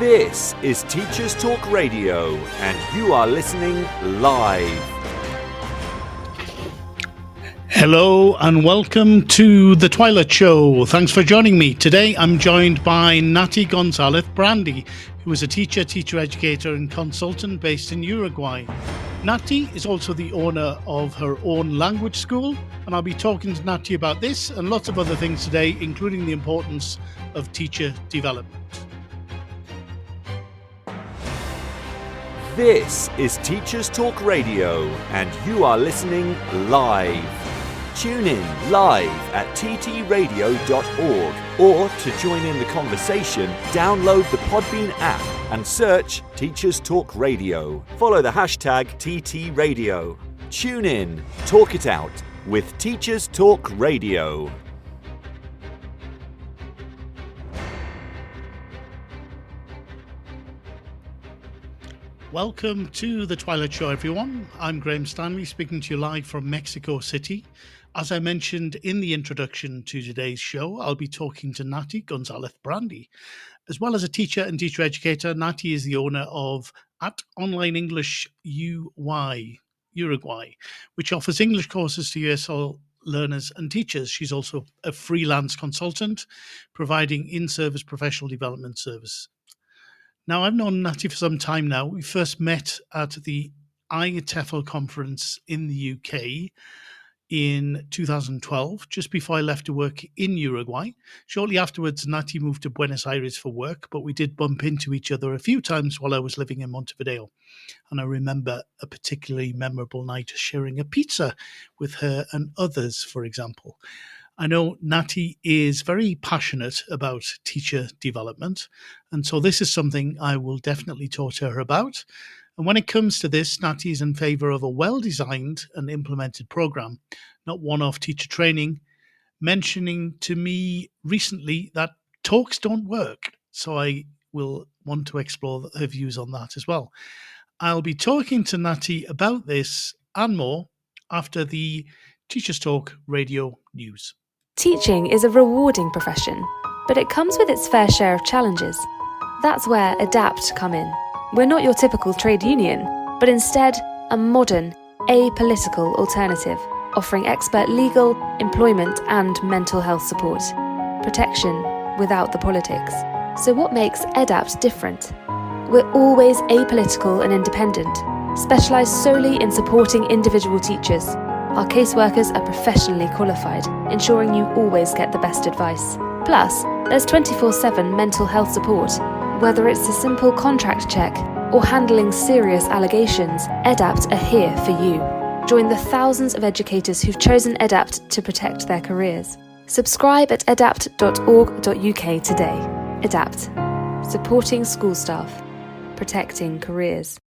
This is Teachers Talk Radio, and you are listening live. Hello and welcome to the Twilight Show. Thanks for joining me. Today I'm joined by Nati Gonzalez Brandy, who is a teacher, educator and consultant based in Uruguay. Nati is also the owner of her own language school, and I'll be talking to Nati about this and lots of other things today, including the importance of teacher development. This is Teachers Talk Radio, and you are listening live. Tune in live at ttradio.org, or to join in the conversation, download the Podbean app and search Teachers Talk Radio. Follow the hashtag TTRadio. Tune in, talk it out with Teachers Talk Radio. Welcome to the Twilight Show, everyone. I'm Graham Stanley, speaking to you live from Mexico City. As I mentioned in the introduction to today's show, I'll be talking to Nati Gonzalez Brandy. As well as a teacher and teacher educator, Nati is the owner of At Online English Uruguay, which offers English courses to USL learners and teachers. She's also a freelance consultant, providing in-service professional development service. Now, I've known Nati for some time now. We first met at the IETEFL conference in the UK in 2012, just before I left to work in Uruguay. Shortly afterwards, Nati moved to Buenos Aires for work, but we did bump into each other a few times while I was living in Montevideo. And I remember a particularly memorable night sharing a pizza with her and others, for example. I know Nati is very passionate about teacher development, and so this is something I will definitely talk to her about. And when it comes to this, Nati is in favour of a well-designed and implemented programme, not one-off teacher training, mentioning to me recently that talks don't work. So I will want to explore her views on that as well. I'll be talking to Nati about this and more after the Teachers Talk Radio news. Teaching is a rewarding profession, but it comes with its fair share of challenges. That's where ADAPT come in. We're not your typical trade union, but instead a modern, apolitical alternative, offering expert legal, employment and mental health support. Protection without the politics. So what makes ADAPT different? We're always apolitical and independent, specialised solely in supporting individual teachers. Our caseworkers are professionally qualified, ensuring you always get the best advice. Plus, there's 24/7 mental health support. Whether it's a simple contract check or handling serious allegations, ADAPT are here for you. Join the thousands of educators who've chosen ADAPT to protect their careers. Subscribe at adapt.org.uk today. ADAPT. Supporting school staff. Protecting careers.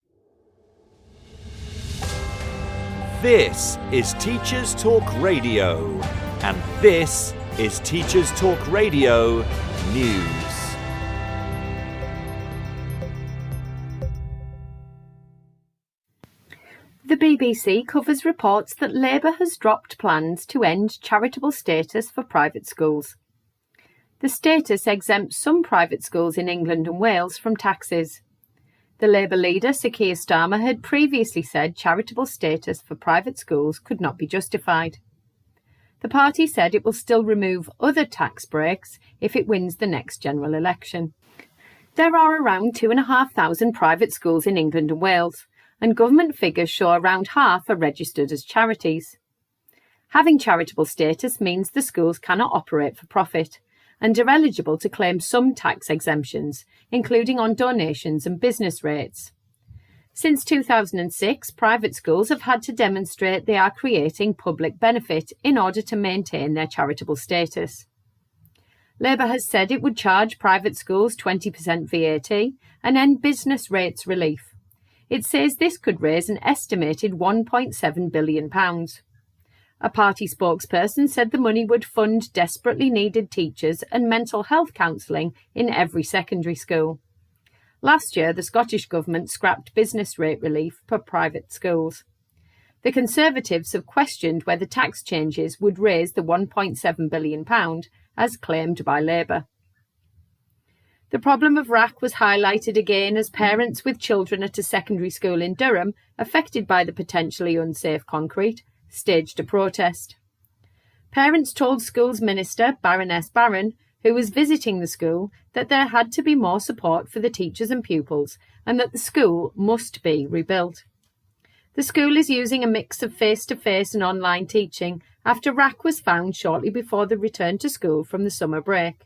This is Teachers Talk Radio, and this is Teachers Talk Radio News. The BBC covers reports that Labour has dropped plans to end charitable status for private schools. The status exempts some private schools in England and Wales from taxes. The Labour leader, Sir Keir Starmer, had previously said charitable status for private schools could not be justified. The party said it will still remove other tax breaks if it wins the next general election. There are around 2,500 private schools in England and Wales, and government figures show around half are registered as charities. Having charitable status means the schools cannot operate for profit and are eligible to claim some tax exemptions, including on donations and business rates. Since 2006, private schools have had to demonstrate they are creating public benefit in order to maintain their charitable status. Labour has said it would charge private schools 20% VAT and end business rates relief. It says this could raise an estimated £1.7 billion. A party spokesperson said the money would fund desperately needed teachers and mental health counselling in every secondary school. Last year, the Scottish Government scrapped business rate relief for private schools. The Conservatives have questioned whether tax changes would raise the £1.7 billion, as claimed by Labour. The problem of RAC was highlighted again as parents with children at a secondary school in Durham, affected by the potentially unsafe concrete, staged a protest. Parents told Schools Minister Baroness Barron, who was visiting the school, that there had to be more support for the teachers and pupils and that the school must be rebuilt. The school is using a mix of face-to-face and online teaching after RAC was found shortly before the return to school from the summer break.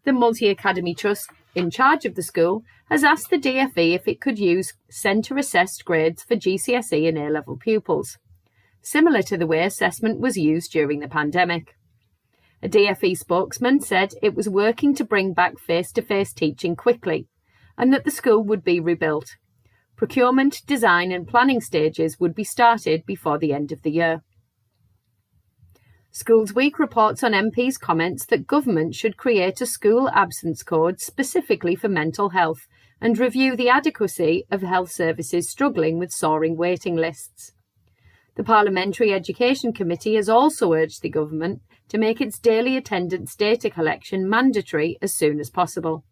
The Multi-Academy Trust, in charge of the school, has asked the DfE if it could use centre-assessed grades for GCSE and A-level pupils, similar to the way assessment was used during the pandemic. A DfE spokesman said it was working to bring back face-to-face teaching quickly and that the school would be rebuilt. Procurement, design and planning stages would be started before the end of the year. Schools Week reports on MPs' comments that government should create a school absence code specifically for mental health and review the adequacy of health services struggling with soaring waiting lists. The Parliamentary Education Committee has also urged the government to make its daily attendance data collection mandatory as soon as possible.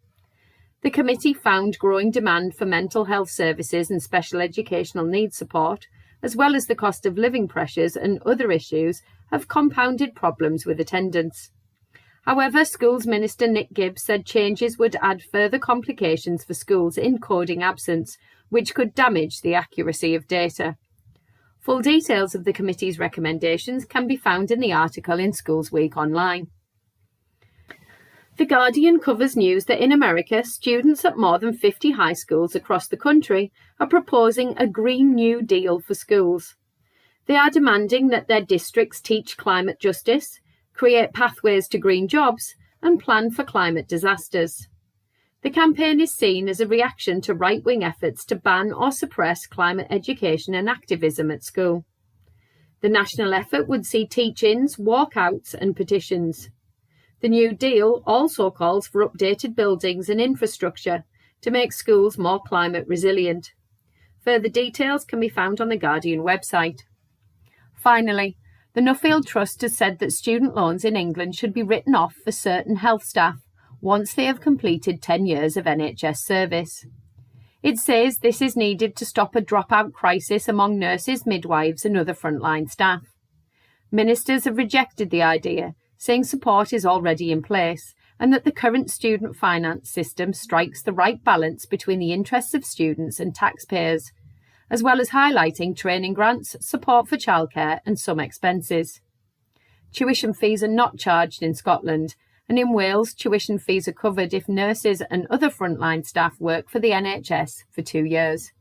The committee found growing demand for mental health services and special educational needs support, as well as the cost of living pressures and other issues, have compounded problems with attendance. However, Schools Minister Nick Gibbs said changes would add further complications for schools in coding absence, which could damage the accuracy of data. Full details of the committee's recommendations can be found in the article in Schools Week online. The Guardian covers news that in America, students at more than 50 high schools across the country are proposing a Green New Deal for schools. They are demanding that their districts teach climate justice, create pathways to green jobs, and plan for climate disasters. The campaign is seen as a reaction to right-wing efforts to ban or suppress climate education and activism at school. The national effort would see teach-ins, walkouts, and petitions. The New Deal also calls for updated buildings and infrastructure to make schools more climate resilient. Further details can be found on the Guardian website. Finally, the Nuffield Trust has said that student loans in England should be written off for certain health staff once they have completed 10 years of NHS service. It says this is needed to stop a dropout crisis among nurses, midwives and other frontline staff. Ministers have rejected the idea, saying support is already in place and that the current student finance system strikes the right balance between the interests of students and taxpayers, as well as highlighting training grants, support for childcare and some expenses. Tuition fees are not charged in Scotland, and in Wales, tuition fees are covered if nurses and other frontline staff work for the NHS for 2 years.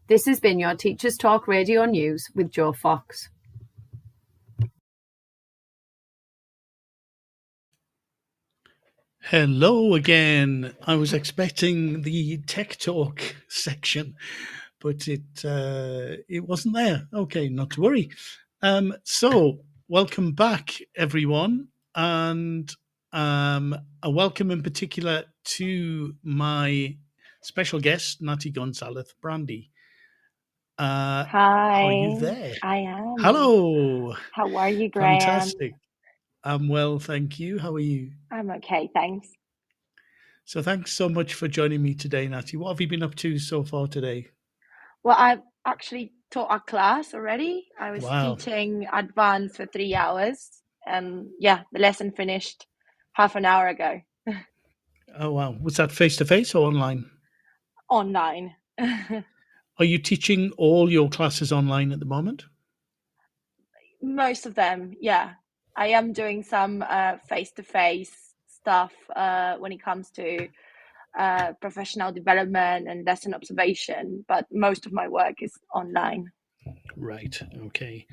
This has been your Teachers Talk Radio News with Jo Fox. Hello again. I was expecting the Tech Talk section, but it wasn't there. Okay, not to worry. So welcome back, everyone, and a welcome in particular to my special guest, Natty Gonzalez Brandy. Hi. Are you there? I am. Hello. How are you, Graham? Fantastic. I'm well, thank you. How are you? I'm okay, thanks. So thanks so much for joining me today, Natty. What have you been up to so far today? Well, I've actually taught a class already. I was Wow. teaching advanced for 3 hours. And yeah, the lesson finished half an hour ago. Oh, wow. Was that face-to-face or online? Online. Are you teaching all your classes online at the moment? Most of them, yeah. I am doing some face-to-face stuff when it comes to professional development and lesson observation, but most of my work is online. Right. Okay.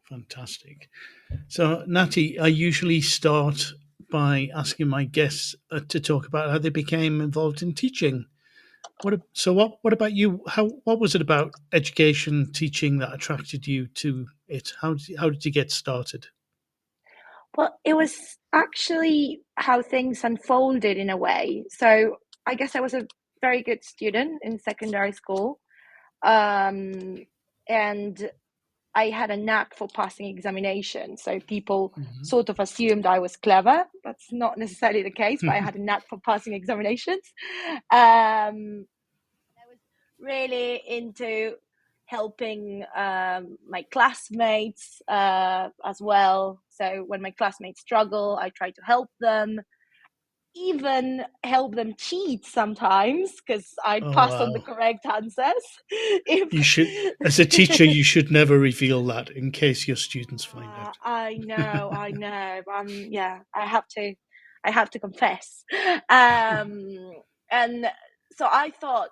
Fantastic. So, Natty, I usually start by asking my guests to talk about how they became involved in teaching. What about you? What was it about education, teaching that attracted you to it? How did you get started? Well, it was actually how things unfolded in a way. So I guess I was a very good student in secondary school. And I had a knack for passing examinations. So people sort of assumed I was clever. That's not necessarily the case, but I had a knack for passing examinations. I was really into helping my classmates as well. So when my classmates struggle, I try to help them, even help them cheat sometimes because I Oh, pass on the wow. correct answers. You should, as a teacher, you should never reveal that in case your students find out. I know. Yeah, I have to confess. And so I thought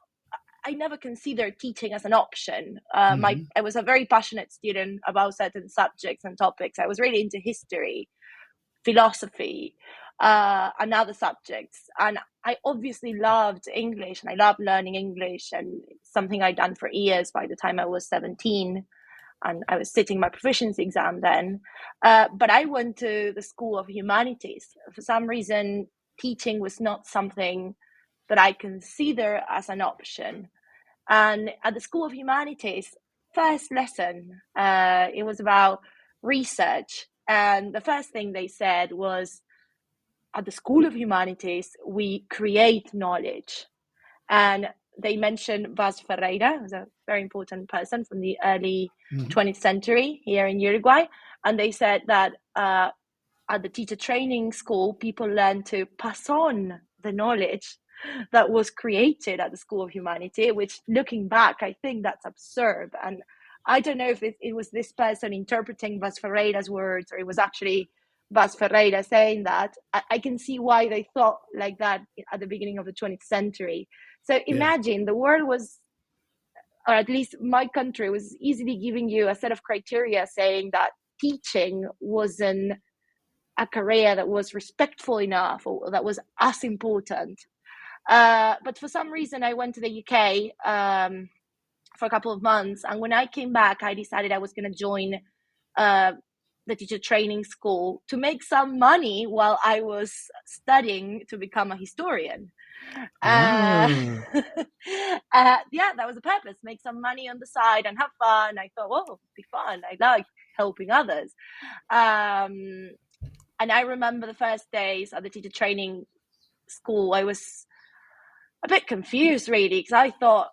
I never considered teaching as an option. I was a very passionate student about certain subjects and topics. I was really into history, philosophy, and other subjects. And I obviously loved English, and I loved learning English, and it's something I'd done for years by the time I was 17. And I was sitting my proficiency exam then. But I went to the School of Humanities. For some reason, teaching was not something that I consider as an option. And at the School of Humanities, first lesson, it was about research. And the first thing they said was, at the School of Humanities, we create knowledge. And they mentioned Vaz Ferreira, who's a very important person from the early 20th century here in Uruguay. And they said that at the teacher training school, people learn to pass on the knowledge that was created at the School of Humanity, which looking back, I think that's absurd. And I don't know if it was this person interpreting Vaz Ferreira's words, or it was actually Vaz Ferreira saying that. I can see why they thought like that at the beginning of the 20th century. So imagine the world was, or at least my country was easily giving you a set of criteria saying that teaching wasn't a career that was respectful enough or that was as important. But for some reason, I went to the UK for a couple of months. And when I came back, I decided I was going to join the teacher training school to make some money while I was studying to become a historian. Yeah, that was the purpose. Make some money on the side and have fun. I thought, it'd be fun. I like helping others. And I remember the first days at the teacher training school, I was a bit confused, really, because I thought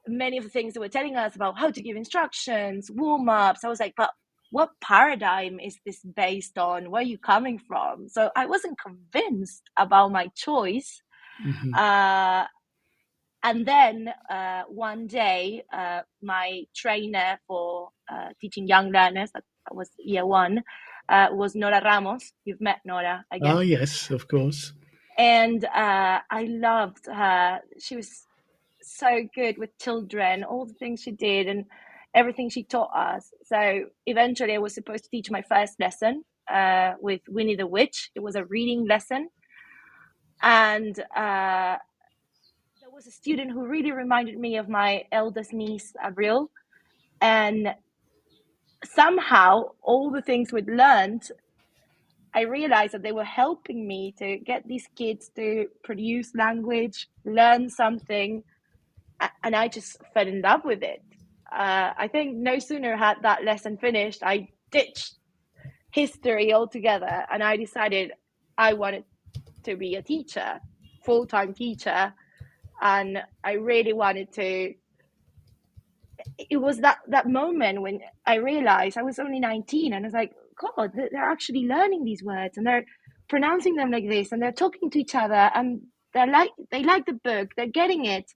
many of the things they were telling us about how to give instructions, warm-ups, I was like, but what paradigm is this based on? Where are you coming from? So I wasn't convinced about my choice. And then one day, my trainer for teaching young learners, that was year one, was Nora Ramos. You've met Nora, I guess. Oh, yes, of course. And I loved her. She was so good with children, all the things she did and everything she taught us. So eventually I was supposed to teach my first lesson with Winnie the Witch. It was a reading lesson. And there was a student who really reminded me of my eldest niece, Avril. And somehow all the things we'd learned, I realized that they were helping me to get these kids to produce language, learn something, and I just fell in love with it. I think no sooner had that lesson finished, I ditched history altogether, and I decided I wanted to be a teacher, full-time teacher, and I really wanted to. It was that moment when I realized I was only 19, and I was like, God, they're actually learning these words, and they're pronouncing them like this, and they're talking to each other, and they like the book, they're getting it.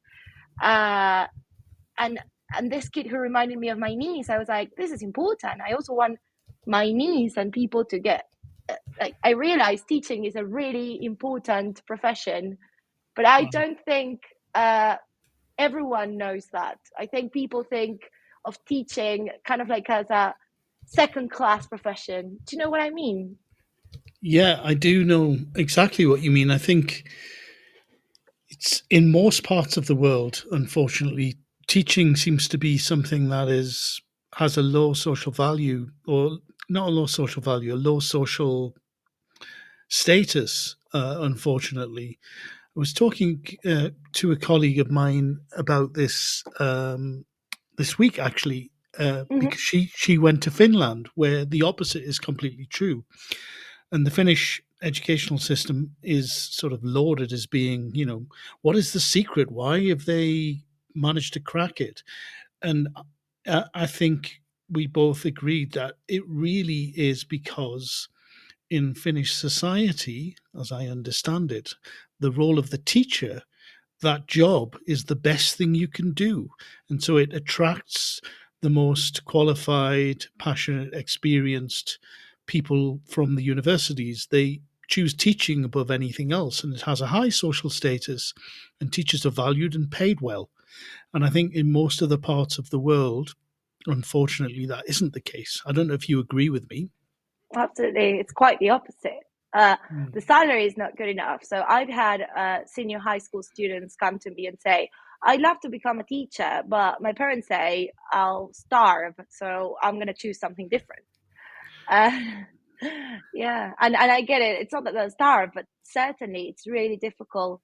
And this kid who reminded me of my niece, I was like, this is important. I also want my niece and people to get, I realized teaching is a really important profession, but I don't think everyone knows that. I think people think of teaching kind of like as a second-class profession. Do you know what I mean? Yeah, I do know exactly what you mean. I think it's in most parts of the world, unfortunately, teaching seems to be something that has a low social value, or not a low social value, a low social status, unfortunately. I was talking to a colleague of mine about this this week, actually, because she went to Finland, where the opposite is completely true. And the Finnish educational system is sort of lauded as being, what is the secret? Why have they managed to crack it? And I think we both agreed that it really is because in Finnish society, as I understand it, the role of the teacher, that job is the best thing you can do. And so it attracts the most qualified, passionate, experienced people from the universities. They choose teaching above anything else, and it has a high social status, and teachers are valued and paid well. And I think in most other parts of the world, unfortunately, that isn't the case. I don't know if you agree with me. Absolutely. It's quite the opposite. The salary is not good enough. So I've had senior high school students come to me and say, I'd love to become a teacher, but my parents say I'll starve, so I'm going to choose something different. Yeah, and I get it. It's not that they'll starve, but certainly it's really difficult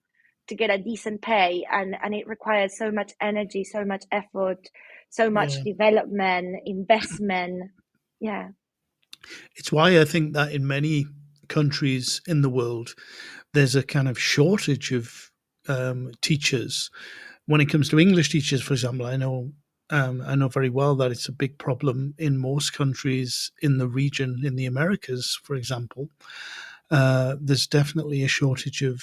to get a decent pay, and it requires so much energy, so much effort, so much development, investment. Yeah. It's why I think that in many countries in the world, there's a kind of shortage of teachers. When it comes to English teachers, for example, I know very well that it's a big problem in most countries in the region, in the Americas, for example. There's definitely a shortage of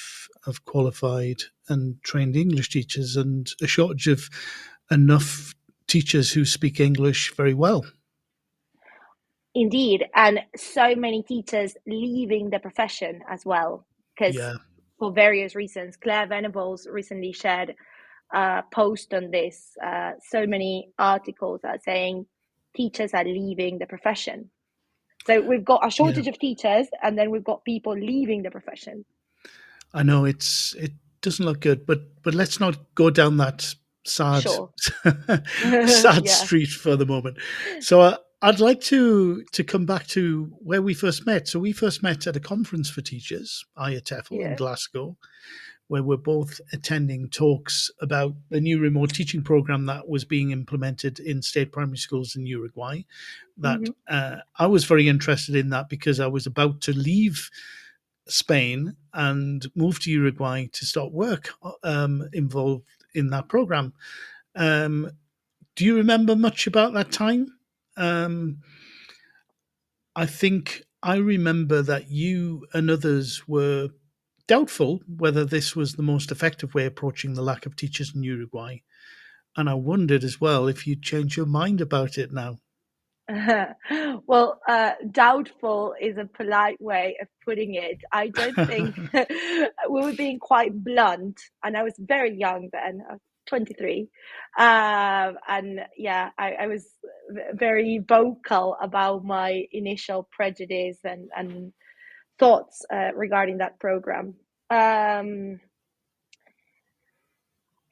qualified and trained English teachers, and a shortage of enough teachers who speak English very well. Indeed, and so many teachers leaving the profession as well, because for various reasons. Claire Venables recently shared a post on this. So many articles are saying teachers are leaving the profession. So we've got a shortage of teachers, and then we've got people leaving the profession. I know it doesn't look good, but let's not go down that sad street for the moment. So I'd like to come back to where we first met. So we first met at a conference for teachers, IATEFL in Glasgow, where we're both attending talks about the new remote teaching program that was being implemented in state primary schools in Uruguay. That I was very interested in that because I was about to leave Spain and move to Uruguay to start work involved in that program. Do you remember much about that time? I think I remember that you and others were doubtful whether this was the most effective way of approaching the lack of teachers in Uruguay. And I wondered as well if you'd change your mind about it now. Well, doubtful is a polite way of putting it. I don't think we were being quite blunt, and I was very young then, 23. And yeah, I was very vocal about my initial prejudice and thoughts regarding that program.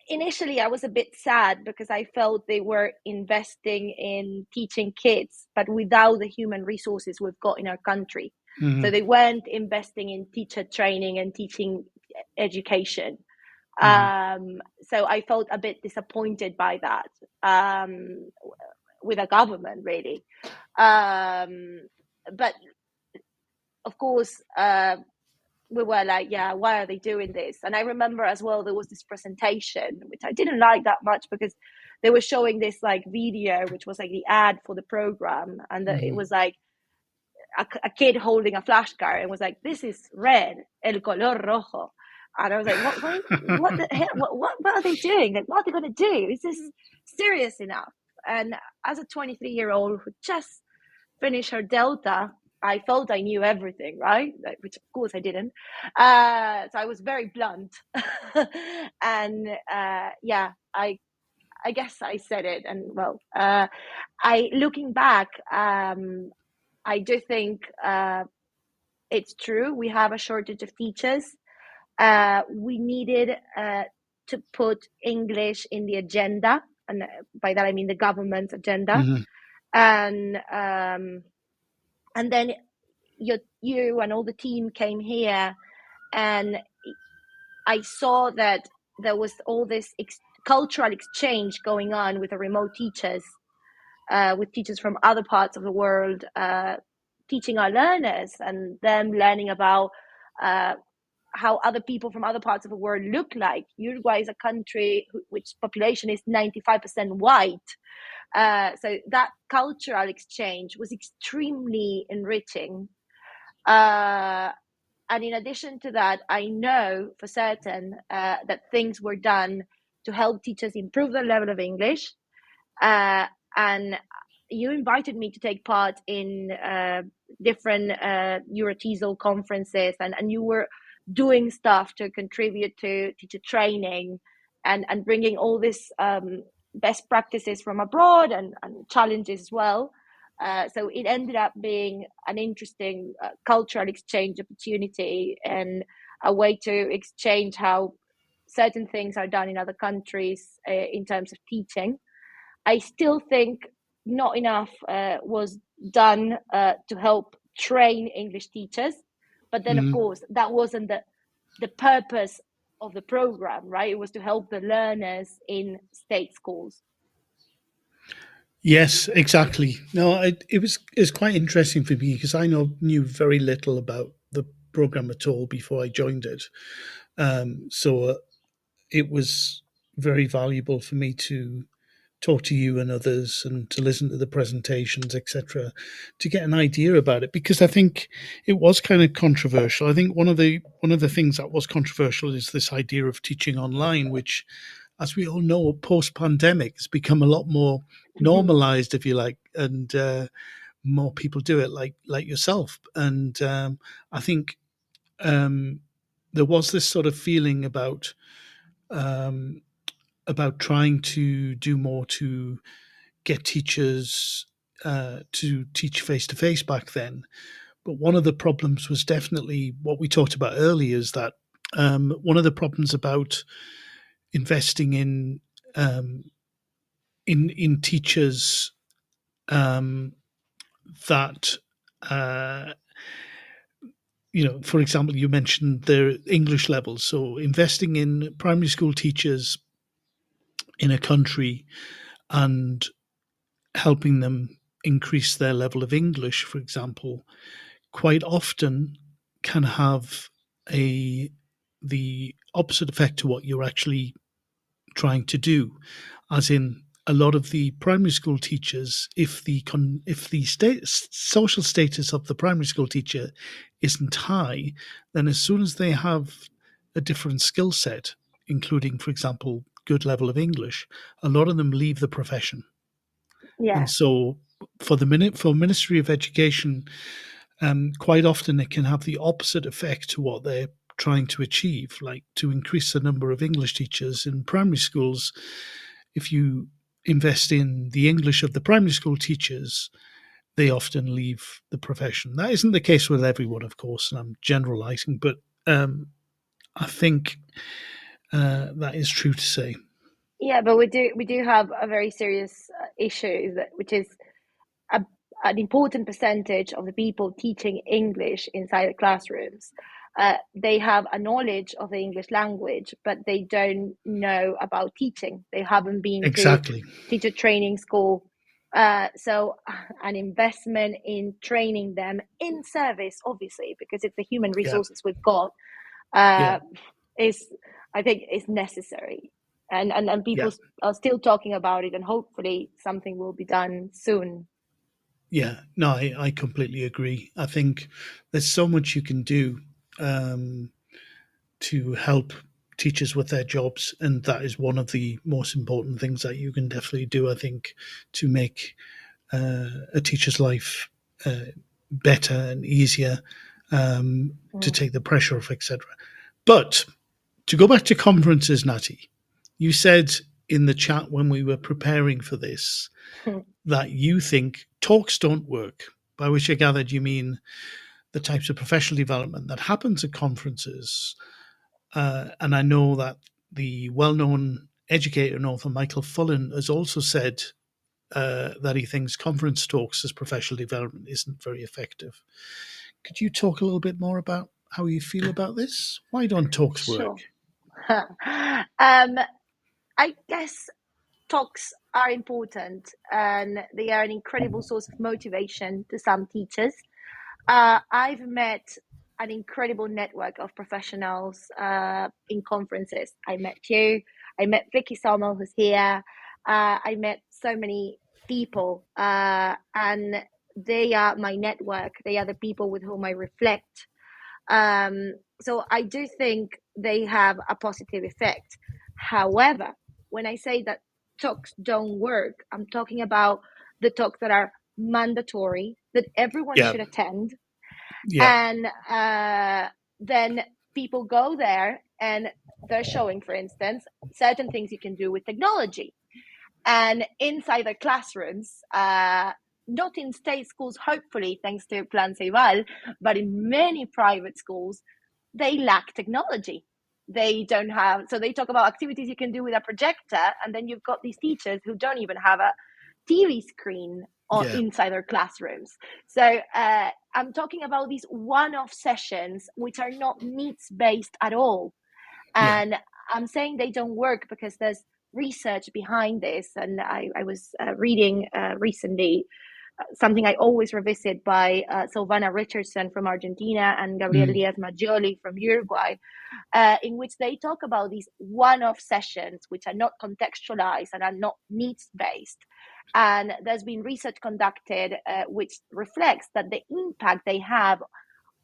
Initially, I was a bit sad because I felt they were investing in teaching kids, but without the human resources we've got in our country. So they weren't investing in teacher training and teaching education. So I felt a bit disappointed by that with the government, really. But of course, we were like, yeah, why are they doing this? And I remember as well, there was this presentation, which I didn't like that much because they were showing this like video, which was like the ad for the program. And it was like a kid holding a flashcard and was like, this is red, el color rojo. And I was like, what the hell? What are they doing? Like, what are they going to do? Is this serious enough? And as a 23-year-old who just finished her Delta, I felt I knew everything, right? Which of course I didn't. So I was very blunt. And yeah, I guess I said it. And well, looking back, I do think it's true. We have a shortage of teachers. We needed to put English in the agenda. And by that, I mean the government's agenda. And then you and all the team came here, and I saw that there was all this cultural exchange going on with the remote teachers. with teachers from other parts of the world teaching our learners, and them learning about how other people from other parts of the world look like. Uruguay is a country which population is 95% white. So that cultural exchange was extremely enriching. And in addition to that, I know for certain that things were done to help teachers improve their level of English. And you invited me to take part in different EuroTESOL conferences, and you were doing stuff to contribute to teacher training and bringing all this best practices from abroad and challenges as well. So it ended up being an interesting cultural exchange opportunity and a way to exchange how certain things are done in other countries in terms of teaching. I still think not enough was done to help train English teachers. But then, of course, that wasn't the purpose of the program, right? It was to help the learners in state schools. Yes, exactly. No, it's quite interesting for me because I knew very little about the program at all before I joined it. So it was very valuable for me to talk to you and others and to listen to the presentations, etc., to get an idea about it, because I think it was kind of controversial. I think one of the things that was controversial is this idea of teaching online, which, as we all know, post-pandemic has become a lot more normalized, if you like, and more people do it, like yourself. And I think there was this sort of feeling about trying to do more to get teachers to teach face to face back then. But one of the problems was definitely what we talked about earlier, is that one of the problems about investing in teachers that for example, you mentioned their English levels. So investing in primary school teachers in a country and helping them increase their level of English, for example, quite often can have the opposite effect to what you're actually trying to do. As in, a lot of the primary school teachers, if the social status of the primary school teacher isn't high, then as soon as they have a different skill set, including, for example, good level of English, a lot of them leave the profession. Yeah. And so for Ministry of Education, quite often it can have the opposite effect to what they're trying to achieve, like to increase the number of English teachers in primary schools. If you invest in the English of the primary school teachers, they often leave the profession. That isn't the case with everyone, of course, and I'm generalizing, but I think that is true to say. Yeah, but we do have a very serious issue, which is an important percentage of the people teaching English inside the classrooms. They have a knowledge of the English language, but they don't know about teaching. They haven't been Exactly. to teacher training school. So an investment in training them in service, obviously, because it's the human resources we've got, is, I think, is necessary. And people are still talking about it, and hopefully something will be done soon. Yeah, no, I completely agree. I think there's so much you can do to help teachers with their jobs, and that is one of the most important things that you can definitely do, I think, to make a teacher's life better and easier, to take the pressure off, etc. But to go back to conferences, Natty, you said in the chat when we were preparing for this that you think talks don't work, by which I gathered you mean the types of professional development that happens at conferences. And I know that the well-known educator and author Michael Fullan has also said that he thinks conference talks as professional development isn't very effective. Could you talk a little bit more about how you feel about this? Why don't talks work? I guess talks are important and they are an incredible source of motivation to some teachers. I've met an incredible network of professionals in conferences. I met you. I met Vicky Somel, who's here. I met so many people, and they are my network. They are the people with whom I reflect. So I do think they have a positive effect. However, when I say that talks don't work, I'm talking about the talks that are mandatory, that everyone Yeah. should attend, Yeah. and then people go there and they're showing, for instance, certain things you can do with technology. And inside the classrooms, not in state schools, hopefully, thanks to Plan Ceibal, but in many private schools, they lack technology. They don't have, so they talk about activities you can do with a projector, and then you've got these teachers who don't even have a TV screen inside their classrooms. So I'm talking about these one-off sessions, which are not needs-based at all. And I'm saying they don't work because there's research behind this. And I was reading recently something I always revisit by Silvana Richardson from Argentina and Gabriel Diaz Maggioli from Uruguay, in which they talk about these one-off sessions which are not contextualized and are not needs-based. And there's been research conducted which reflects that the impact they have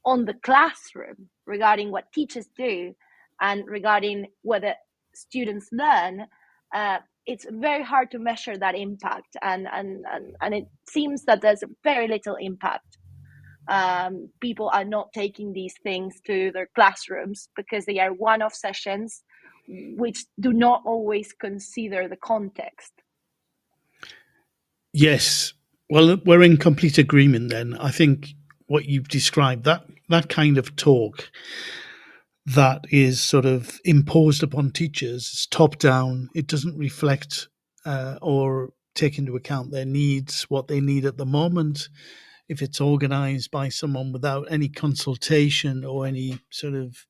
on the classroom regarding what teachers do and regarding whether students learn, it's very hard to measure that impact, and it seems that there's very little impact. People are not taking these things to their classrooms because they are one-off sessions which do not always consider the context. Yes. Well, we're in complete agreement then. I think what you've described, that kind of talk that is sort of imposed upon teachers, it's top down, it doesn't reflect or take into account their needs, what they need at the moment. If it's organized by someone without any consultation or any sort of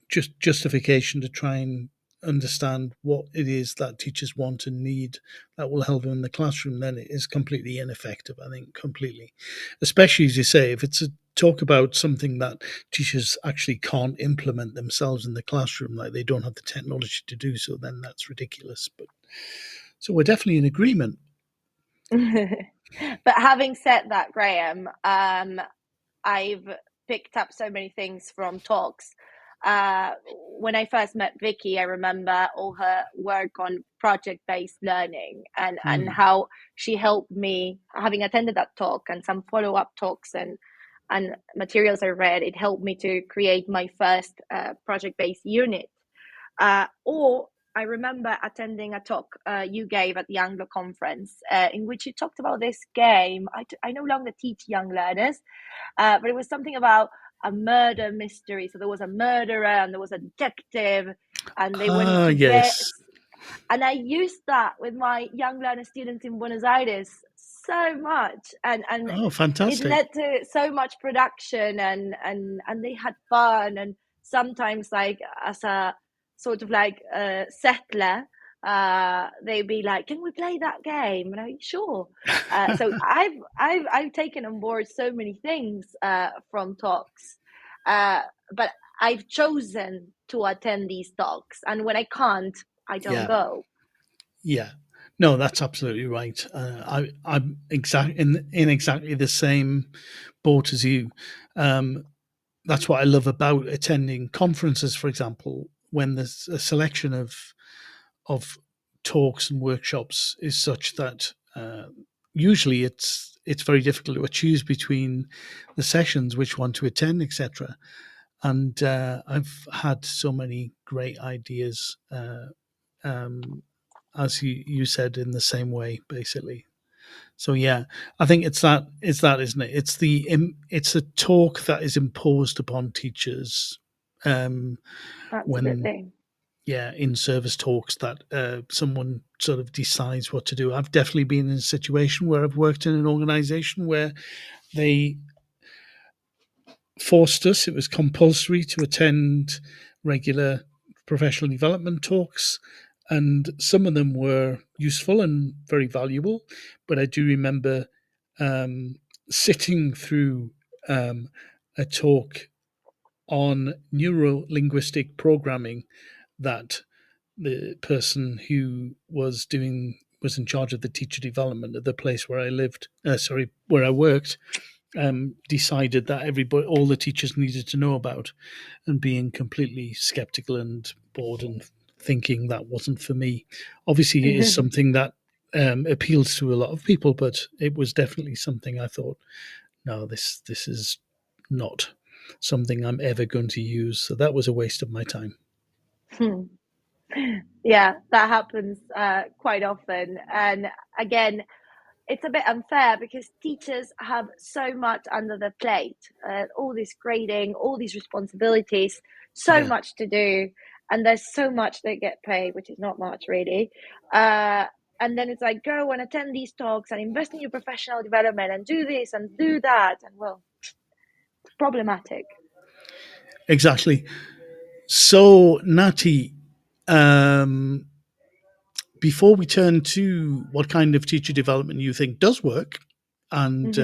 just justification to try and understand what it is that teachers want and need that will help them in the classroom, then it is completely ineffective, I think, completely. Especially, as you say, if it's a talk about something that teachers actually can't implement themselves in the classroom, like they don't have the technology to do so, then that's ridiculous. But so we're definitely in agreement. But having said that, Graham, I've picked up so many things from talks. When I first met Vicky, I remember all her work on project-based learning and how she helped me, having attended that talk and some follow-up talks and materials I read, it helped me to create my first project-based unit. Or I remember attending a talk you gave at the Anglo conference in which you talked about this game. I no longer teach young learners, but it was something about a murder mystery. So there was a murderer and there was a detective, and they went to guess. And I used that with my young learner students in Buenos Aires so much, and fantastic. It led to so much production, and they had fun, and sometimes like as a sort of like settler, they'd be like, "Can we play that game?" And I'm sure. So I've taken on board so many things from talks, but I've chosen to attend these talks, and when I can't, I don't go. Yeah. No, that's absolutely right. I'm in exactly the same boat as you. That's what I love about attending conferences, for example, when there's a selection of talks and workshops is such that usually it's very difficult to choose between the sessions, which one to attend, etc. And I've had so many great ideas, as you said, in the same way, basically. So yeah, I think it's that, isn't it? It's a talk that is imposed upon teachers. Absolutely. In service talks that someone sort of decides what to do. I've definitely been in a situation where I've worked in an organization where they forced us, it was compulsory to attend regular professional development talks, and some of them were useful and very valuable. But I do remember um, sitting through um, a talk on neuro-linguistic programming that the person who was in charge of the teacher development at the place where I lived, where I worked, decided that all the teachers needed to know about, and being completely skeptical and bored and thinking that wasn't for me. Obviously, it is something that appeals to a lot of people, but it was definitely something I thought, no, this is not something I'm ever going to use. So that was a waste of my time. Yeah, that happens quite often. And again, it's a bit unfair because teachers have so much under their plate, all this grading, all these responsibilities, so Yeah. much to do, and there's so much they get paid, which is not much really. And then it's like, go and attend these talks and invest in your professional development and do this and do that. And well, it's problematic. Exactly. So, Nati, um, before we turn to what kind of teacher development you think does work and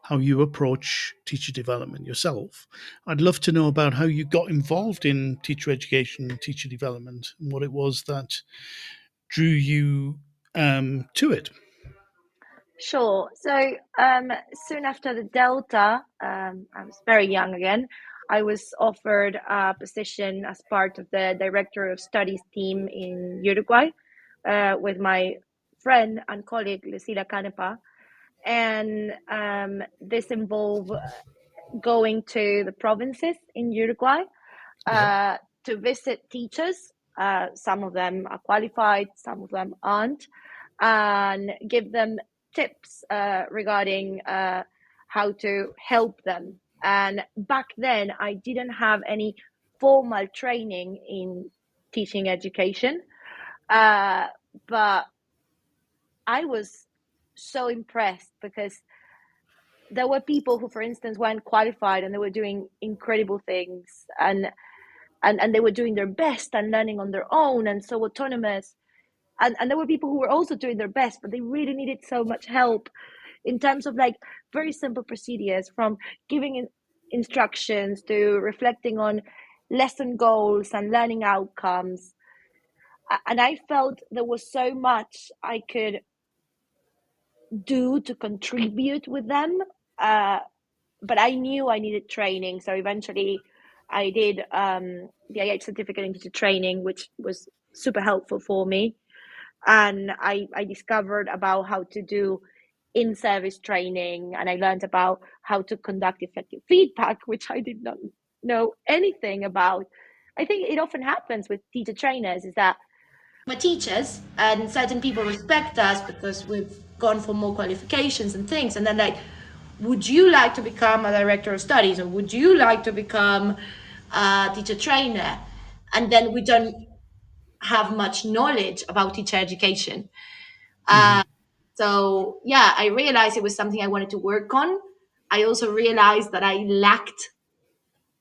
how you approach teacher development yourself, I'd love to know about how you got involved in teacher education and teacher development and what it was that drew you to it. Sure. So soon after the Delta, I was very young again. I was offered a position as part of the director of studies team in Uruguay with my friend and colleague Lucila Canepa. And this involved going to the provinces in Uruguay to visit teachers. Some of them are qualified, some of them aren't, and give them tips regarding how to help them. And back then, I didn't have any formal training in teaching education, but I was so impressed because there were people who, for instance, weren't qualified and they were doing incredible things, and they were doing their best and learning on their own and so autonomous. And there were people who were also doing their best, but they really needed so much help in terms of like very simple procedures, from giving instructions to reflecting on lesson goals and learning outcomes. And I felt there was so much I could do to contribute with them. But I knew I needed training. So eventually I did the IH certificate in teacher training, which was super helpful for me. And I discovered about how to do in-service training, and I learned about how to conduct effective feedback, which I did not know anything about. I think it often happens with teacher trainers is that we're teachers and certain people respect us because we've gone for more qualifications and things, and then like, would you like to become a director of studies, or would you like to become a teacher trainer? And then we don't have much knowledge about teacher education. So yeah, I realized it was something I wanted to work on. I also realized that I lacked,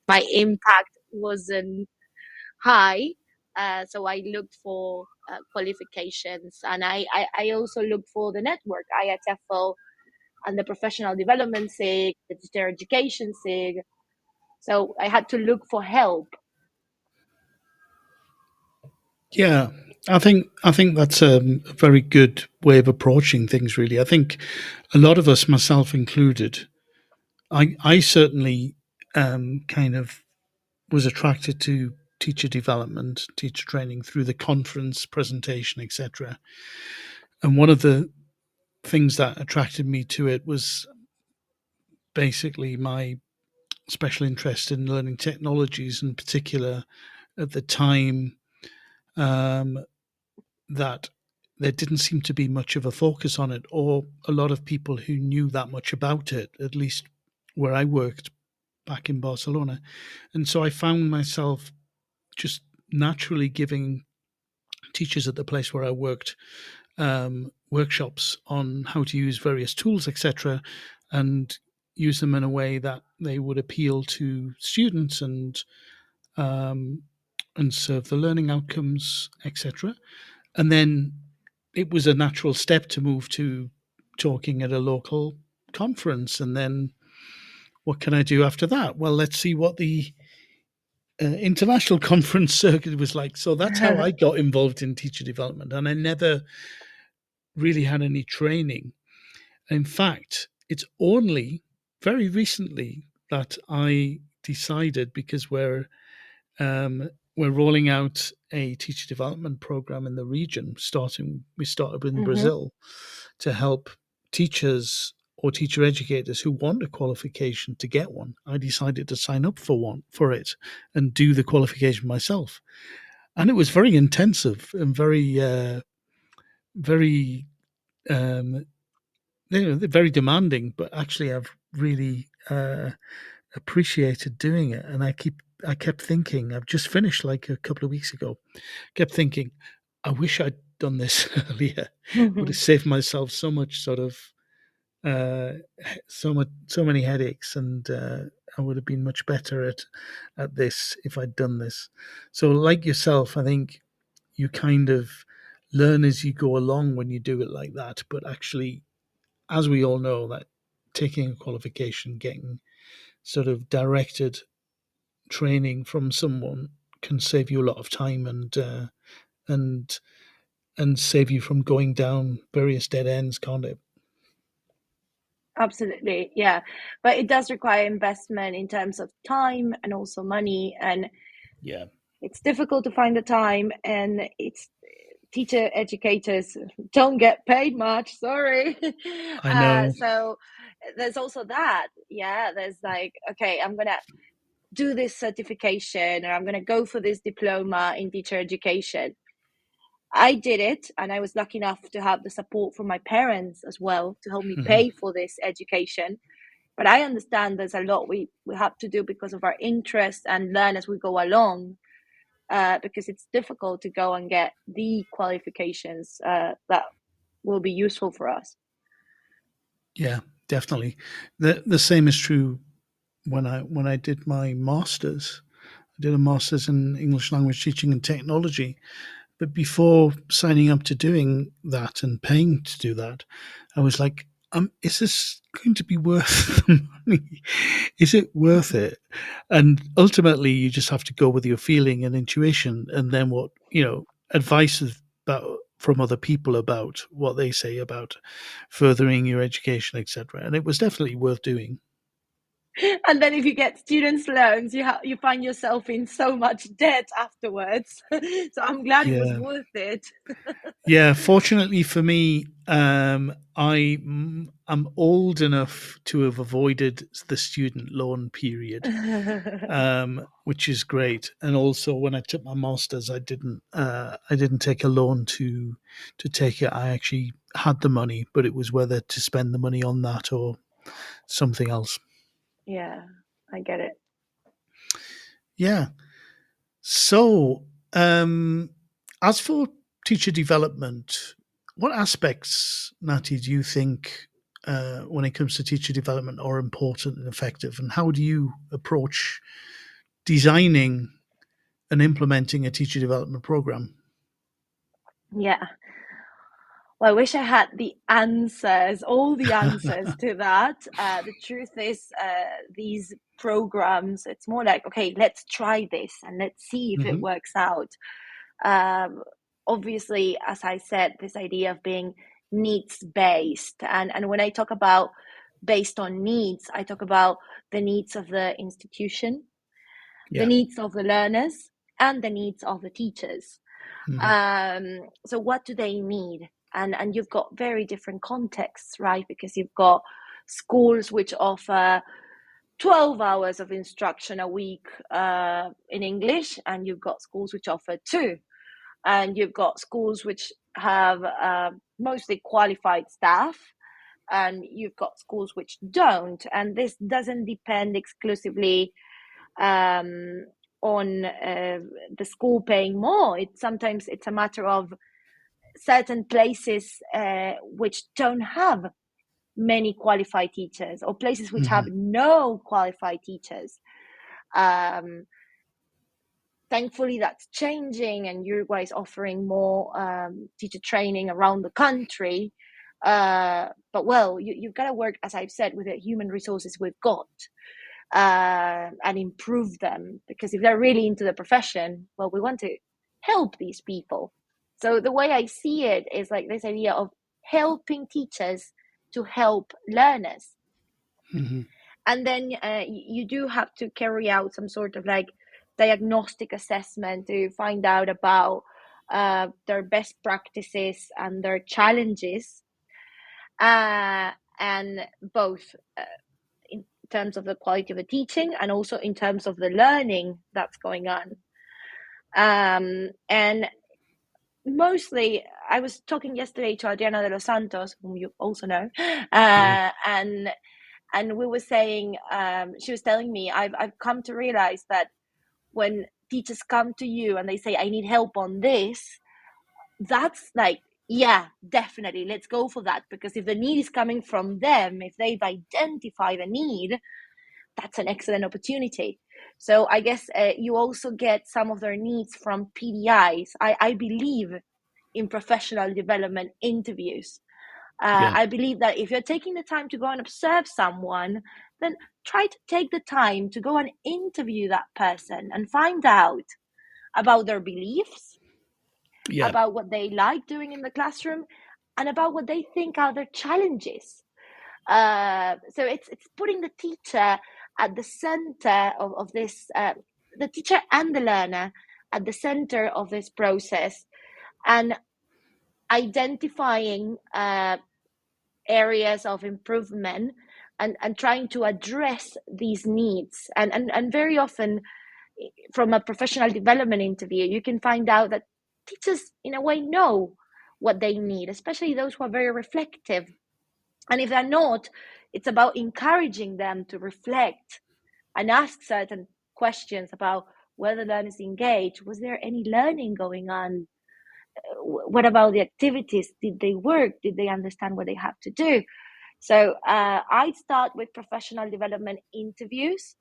my impact wasn't high. So I looked for qualifications, and I also looked for the network, IHFL and the professional development SIG, the teacher education SIG. So I had to look for help. Yeah, I think that's a very good way of approaching things. Really, I think a lot of us, myself included, I certainly kind of was attracted to teacher development, teacher training through the conference presentation, etc. And one of the things that attracted me to it was basically my special interest in learning technologies, in particular at the time that there didn't seem to be much of a focus on it, or a lot of people who knew that much about it, at least where I worked back in Barcelona. And so I found myself just naturally giving teachers at the place where I worked workshops on how to use various tools, etc., and use them in a way that they would appeal to students and and serve the learning outcomes, etc. And then it was a natural step to move to talking at a local conference. And then what can I do after that? Well, let's see what the international conference circuit was like. So that's how I got involved in teacher development. And I never really had any training. In fact, it's only very recently that I decided, because we're rolling out a teacher development program in the region. We started in Brazil to help teachers or teacher educators who want a qualification to get one. I decided to sign up for it and do the qualification myself. And it was very intensive and very very demanding, but actually I've really appreciated doing it. And I kept thinking, I've just finished like a couple of weeks ago, kept thinking, I wish I'd done this earlier. Would have saved myself so much so many headaches, and I would have been much better at this if I'd done this. So like yourself, I think you kind of learn as you go along when you do it like that. But actually, as we all know, that taking a qualification, getting sort of directed training from someone can save you a lot of time and save you from going down various dead ends, can't it? Absolutely, yeah. But it does require investment in terms of time and also money, and Yeah, it's difficult to find the time, and it's teacher educators don't get paid much, sorry. I know. So there's also that, yeah, there's like, okay, I'm gonna do this certification, or I'm gonna go for this diploma in teacher education. I did it, and I was lucky enough to have the support from my parents as well to help me pay for this education. But I understand there's a lot we have to do because of our interest and learn as we go along, because it's difficult to go and get the qualifications that will be useful for us. Yeah, definitely. The same is true when I did my master's. I did a master's in English language teaching and technology. But before signing up to doing that and paying to do that, I was like, is this going to be worth the money? Is it worth it? And ultimately, you just have to go with your feeling and intuition, and then what, advice from other people about what they say about furthering your education, etc. And it was definitely worth doing. And then if you get students loans, you find yourself in so much debt afterwards. So I'm glad it was Yeah. worth it. Yeah, fortunately for me, I'm old enough to have avoided the student loan period, which is great. And also, when I took my masters, I didn't take a loan to take it. I actually had the money, but it was whether to spend the money on that or something else. Yeah, I get it. Yeah. So, as for teacher development, what aspects, Natty, do you think, when it comes to teacher development, are important and effective? And how do you approach designing and implementing a teacher development program? Yeah. Well, I wish I had all the answers to that. The truth is, these programs, it's more like, okay, let's try this and let's see if it works out. Obviously, as I said, this idea of being needs-based. And when I talk about based on needs, I talk about the needs of the institution, the needs of the learners, and the needs of the teachers. So what do they need? And you've got very different contexts, right? Because you've got schools which offer 12 hours of instruction a week in English, and you've got schools which offer 2. And you've got schools which have mostly qualified staff, and you've got schools which don't. And this doesn't depend exclusively on the school paying more. Sometimes it's a matter of certain places which don't have many qualified teachers, or places which have no qualified teachers. thankfully that's changing, and Uruguay is offering more teacher training around the country. But well, you've got to work, as I've said, with the human resources we've got, and improve them, because if they're really into the profession, well, we want to help these people. So the way I see it is like this idea of helping teachers to help learners. Mm-hmm. And then you do have to carry out some sort of like diagnostic assessment to find out about their best practices and their challenges, and both in terms of the quality of the teaching and also in terms of the learning that's going on. And mostly, I was talking yesterday to Adriana de los Santos, whom you also know, and we were saying, she was telling me, I've come to realize that when teachers come to you and they say, I need help on this, that's like, yeah, definitely, let's go for that. Because if the need is coming from them, if they've identified a need, that's an excellent opportunity. So I guess you also get some of their needs from PDIs. I believe in professional development interviews. I believe that if you're taking the time to go and observe someone, then try to take the time to go and interview that person and find out about their beliefs, about what they like doing in the classroom, and about what they think are their challenges. So it's putting the teacher at the center of this, the teacher and the learner at the center of this process, and identifying areas of improvement and trying to address these needs. And very often, from a professional development interview, you can find out that teachers, in a way, know what they need, especially those who are very reflective. And if they're not, it's about encouraging them to reflect and ask certain questions about whether learners engage. Was there any learning going on? What about the activities? Did they work? Did they understand what they have to do? So I start with professional development interviews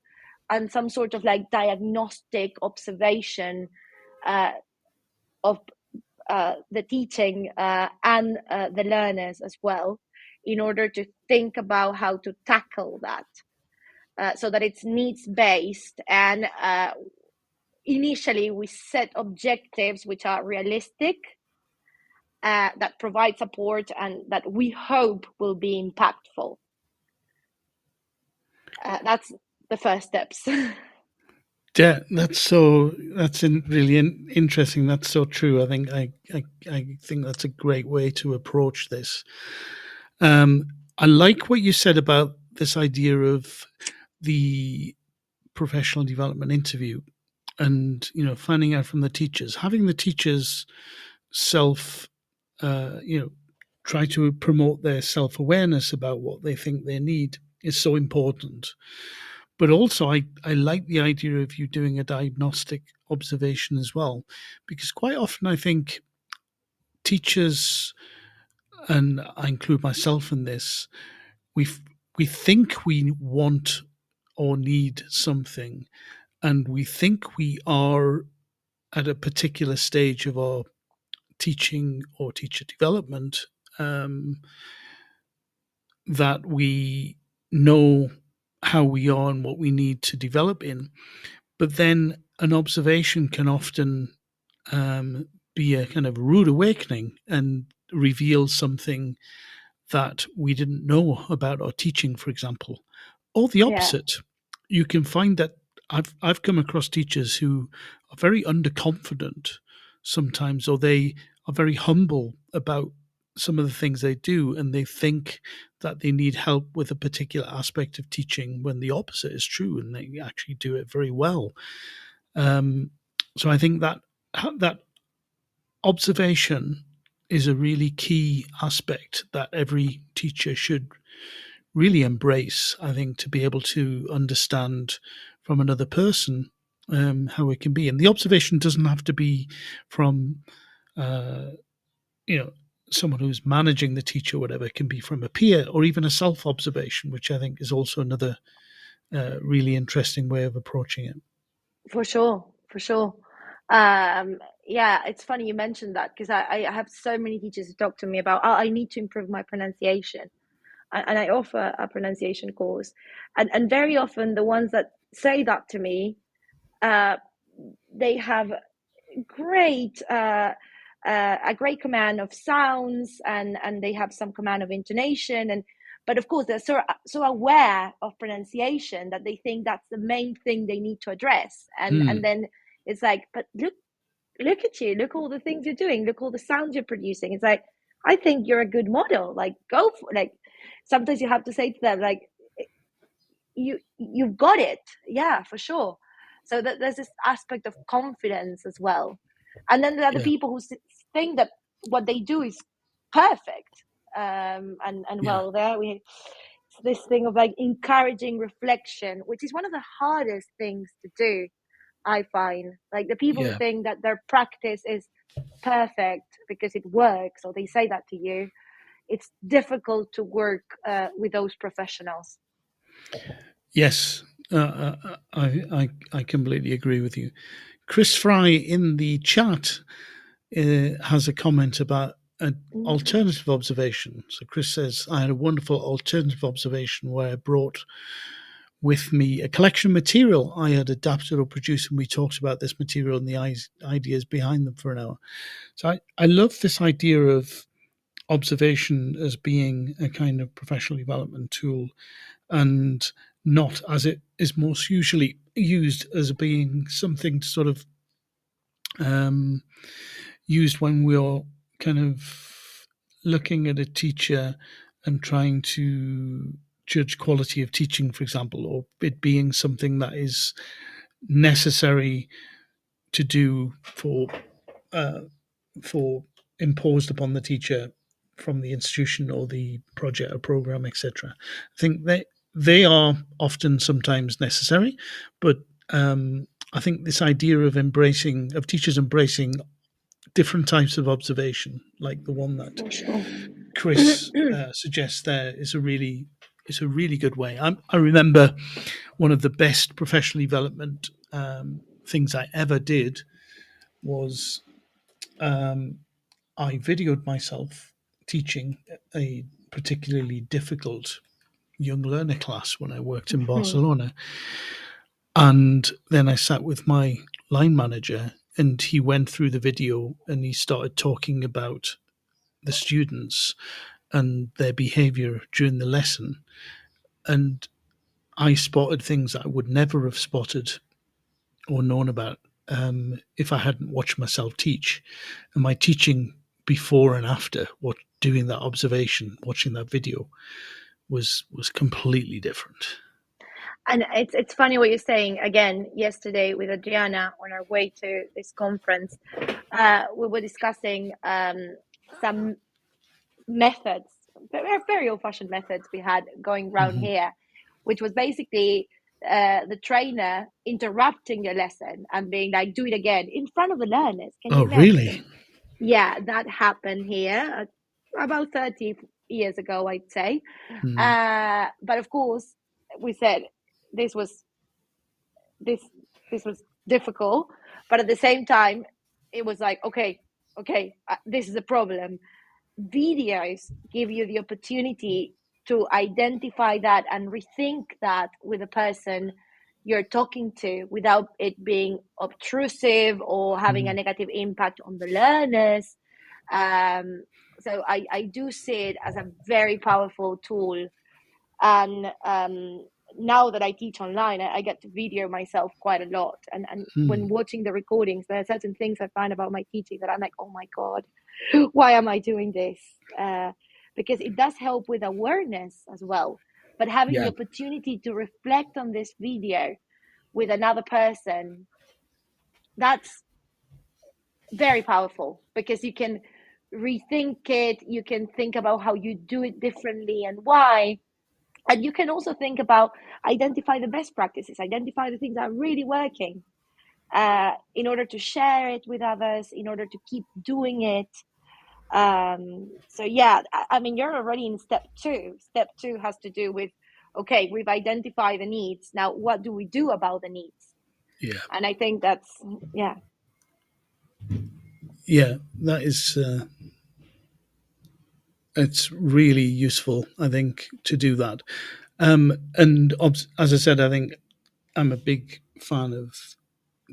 and some sort of like diagnostic observation of the teaching and the learners as well, in order to think about how to tackle that, so that it's needs-based. And initially we set objectives which are realistic, that provide support, and that we hope will be impactful. That's the first steps. Yeah, that's really interesting. That's so true. I think I think that's a great way to approach this. I like what you said about this idea of the professional development interview, and finding out from the teachers, having the teachers try to promote their self-awareness about what they think they need is so important. But also, I like the idea of you doing a diagnostic observation as well, because quite often I think teachers, and I include myself in this, we think we want or need something, and we think we are at a particular stage of our teaching or teacher development, that we know how we are and what we need to develop in. But then an observation can often be a kind of rude awakening and reveal something that we didn't know about our teaching, for example. Or the opposite. You can find that I've come across teachers who are very underconfident sometimes, or they are very humble about some of the things they do, and they think that they need help with a particular aspect of teaching, when the opposite is true, and they actually do it very well. So I think that observation is a really key aspect that every teacher should really embrace, I think, to be able to understand from another person how it can be. And the observation doesn't have to be from someone who's managing the teacher or whatever. It can be from a peer, or even a self-observation, which I think is also another really interesting way of approaching it. For sure. Yeah, it's funny you mentioned that, because I have so many teachers who talk to me about, oh, I need to improve my pronunciation. And I offer a pronunciation course. And very often the ones that say that to me, they have great a great command of sounds, and they have some command of intonation, but of course they're so aware of pronunciation that they think that's the main thing they need to address, and then it's like, but look at you, look all the things you're doing, look all the sounds you're producing. It's like, I think you're a good model, like go for, like, sometimes you have to say to them, like, you've got it, yeah, for sure. So that there's this aspect of confidence as well. And then there are the people who think that what they do is perfect, well, there we this thing of like encouraging reflection, which is one of the hardest things to do, I find. Like the people who think that their practice is perfect because it works, or they say that to you, it's difficult to work with those professionals. Yes, I completely agree with you. Chris Fry in the chat has a comment about an alternative observation. So Chris says, I had a wonderful alternative observation where I brought with me a collection of material I had adapted or produced, and we talked about this material and the ideas behind them for an hour. So I love this idea of observation as being a kind of professional development tool, and not, as it is most usually used, as being something to sort of used when we're kind of looking at a teacher and trying to judge quality of teaching, for example, or it being something that is necessary to do for imposed upon the teacher from the institution or the project or program, etc. I think they are often sometimes necessary, but I think this idea of teachers embracing different types of observation, like the one that Chris suggests there, is a really good way. I remember one of the best professional development things I ever did was I videoed myself teaching a particularly difficult young learner class when I worked in Barcelona. And then I sat with my line manager, and he went through the video and he started talking about the students and their behavior during the lesson. And I spotted things that I would never have spotted or known about if I hadn't watched myself teach. And my teaching before and after what doing that observation, watching that video, was completely different. And it's funny what you're saying. Again, yesterday with Adriana on our way to this conference, we were discussing some methods, very old-fashioned methods we had going around here, which was basically the trainer interrupting the lesson and being like, do it again in front of the learners. Can you imagine? Really? Yeah, that happened here about 30 years ago, I'd say. But of course, we said this was difficult, but at the same time, it was like, okay, this is a problem. Videos give you the opportunity to identify that and rethink that with the person you're talking to without it being obtrusive or having a negative impact on the learners. So I do see it as a very powerful tool. And now that I teach online, I get to video myself quite a lot. And when watching the recordings, there are certain things I find about my teaching that I'm like, oh my God, why am I doing this? Because it does help with awareness as well. But having the opportunity to reflect on this video with another person, that's very powerful, because you can rethink it. You can think about how you do it differently and why. And you can also think about identify the best practices, identify the things that are really working in order to share it with others, in order to keep doing it. So yeah, I mean, you're already in step 2. Step 2 has to do with, okay, we've identified the needs. Now, what do we do about the needs? Yeah. And I think that's, yeah. Yeah, that is. It's really useful, I think, to do that. As I said, I think I'm a big fan of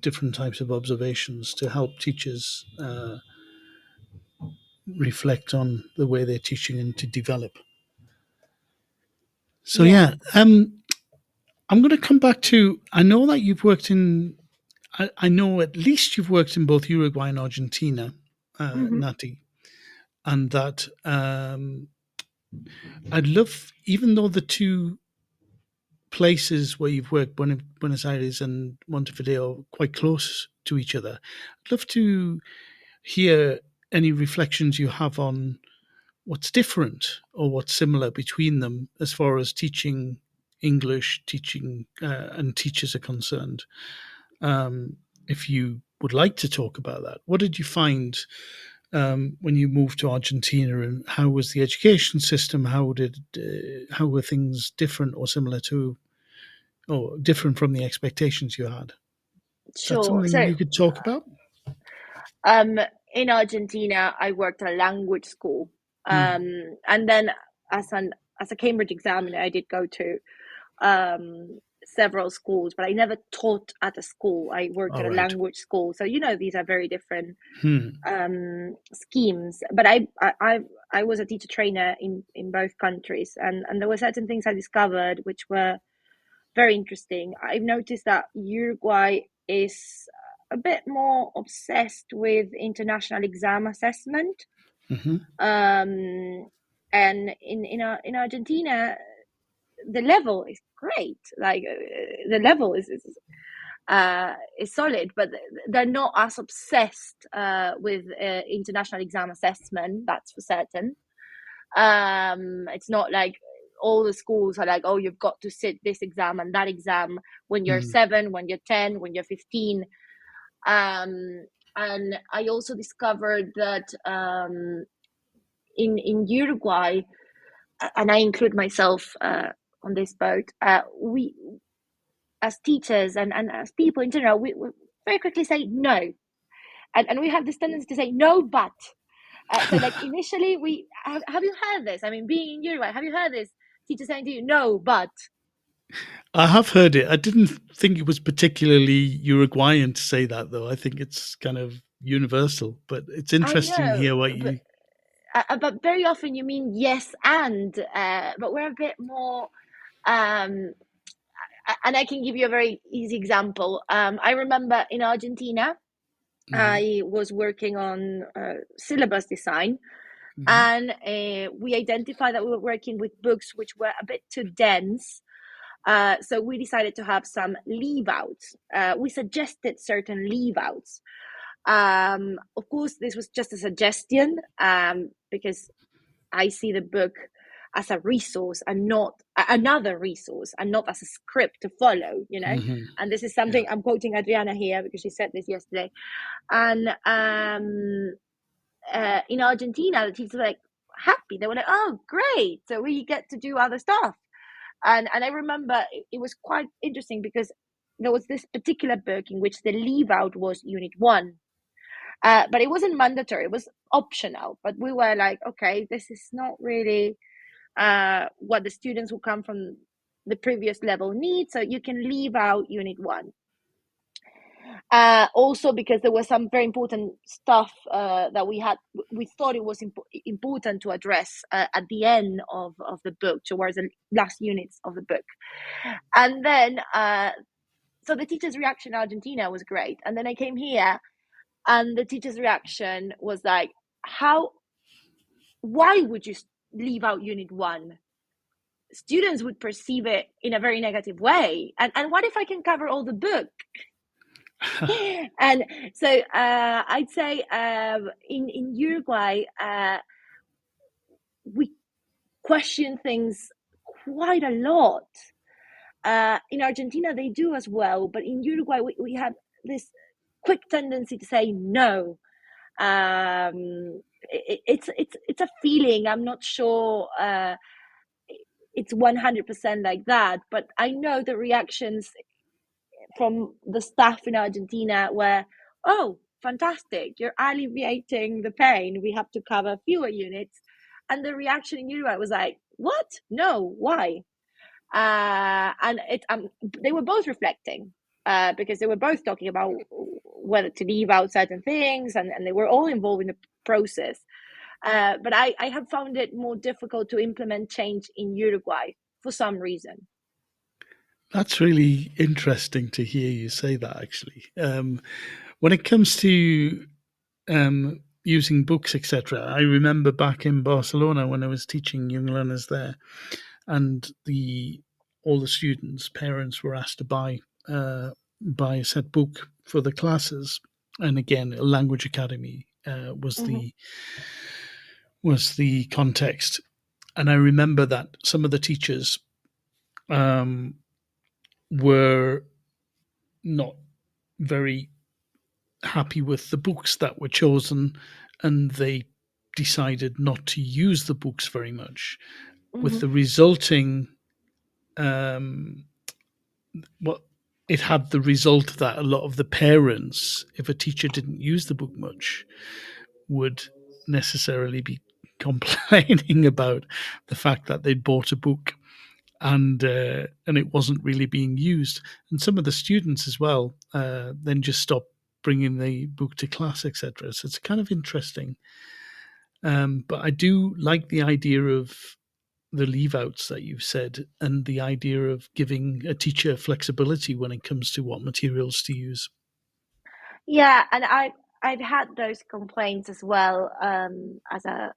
different types of observations to help teachers reflect on the way they're teaching and to develop. So Yeah. yeah, I'm going to come back to. I know that you've worked in. I know at least you've worked in both Uruguay and Argentina, Hmm. Nati, and that I'd love, even though the two places where you've worked, Buenos Aires and Montevideo, are quite close to each other. I'd love to hear any reflections you have on what's different or what's similar between them as far as teaching English, teaching and teachers are concerned. If you would like to talk about that, what did you find when you moved to Argentina, and how was the education system? How were things different or similar to, or different from the expectations you had? Is that Sure. something So, you could talk about? um, in Argentina, I worked at a language school, Mm, and then as a Cambridge examiner, I did go to several schools, but I never taught at a school. I worked all at a right. language school, so these are very different Hmm. schemes. But I was a teacher trainer in both countries, and there were certain things I discovered which were very interesting. I've noticed that Uruguay is a bit more obsessed with international exam assessment, Hmm. and in Argentina, the level is great. Like the level is solid, but they're not as obsessed with international exam assessment. That's for certain. It's not like all the schools are like, oh, you've got to sit this exam and that exam when you're Hmm. 7, when you're 10, when you're 15. And I also discovered that in Uruguay, and I include myself on this boat, we as teachers and as people in general, we very quickly say no. And we have this tendency to say no, but. So, like, initially, have you heard this? I mean, being in Uruguay, have you heard this? Teacher saying to you, no, but. I have heard it. I didn't think it was particularly Uruguayan to say that, though. I think it's kind of universal, but it's I interesting to know, hear what you. but very often you mean yes and, but we're a bit more. Um, and I can give you a very easy example. I remember in Argentina, Mm, I was working on syllabus design, mhm, and we identified that we were working with books which were a bit too dense. So we decided to have some leave outs. We suggested certain leave outs. Of course, this was just a suggestion, because I see the book as a resource and not another resource, and not as a script to follow, mhm. And this is Yeah. something I'm quoting Adriana here because she said this yesterday. And in Argentina, the teachers were like happy. They were like, oh, great. So we get to do other stuff. And I remember it was quite interesting because there was this particular book in which the leave out was unit 1, but it wasn't mandatory, it was optional, but we were like, okay, this is not really what the students who come from the previous level need, so you can leave out unit 1. Also because there was some very important stuff that we thought it was important to address at the end of the book, towards the last units of the book. And then so the teacher's reaction in Argentina was great, and then I came here and the teacher's reaction was like, why would you leave out unit 1? Students would perceive it in a very negative way, and what if I can cover all the book? And so I'd say in Uruguay, we question things quite a lot. In Argentina, they do as well, but in Uruguay, we have this quick tendency to say no. It's a feeling. I'm not sure it's 100% like that, but I know the reactions from the staff in Argentina were, oh, fantastic, you're alleviating the pain, we have to cover fewer units. And the reaction in Uruguay was like, what? No, why? And they were both reflecting, because they were both talking about whether to leave out certain things, and they were all involved in the process. But I have found it more difficult to implement change in Uruguay for some reason. That's really interesting to hear you say that, actually. When it comes to using books, etc., I remember back in Barcelona when I was teaching young learners there, and all the students' parents were asked to buy a set book for the classes, and again, a language academy was the context. And I remember that some of the teachers were not very happy with the books that were chosen, and they decided not to use the books very much, with the resulting it had the result that a lot of the parents, if a teacher didn't use the book much, would necessarily be complaining about the fact that they'd bought a book and it wasn't really being used. And some of the students as well then just stopped bringing the book to class, etc. So it's kind of interesting. But I do like the idea of the leave outs that you've said, and the idea of giving a teacher flexibility when it comes to what materials to use. Yeah, and I've had those complaints as well, as a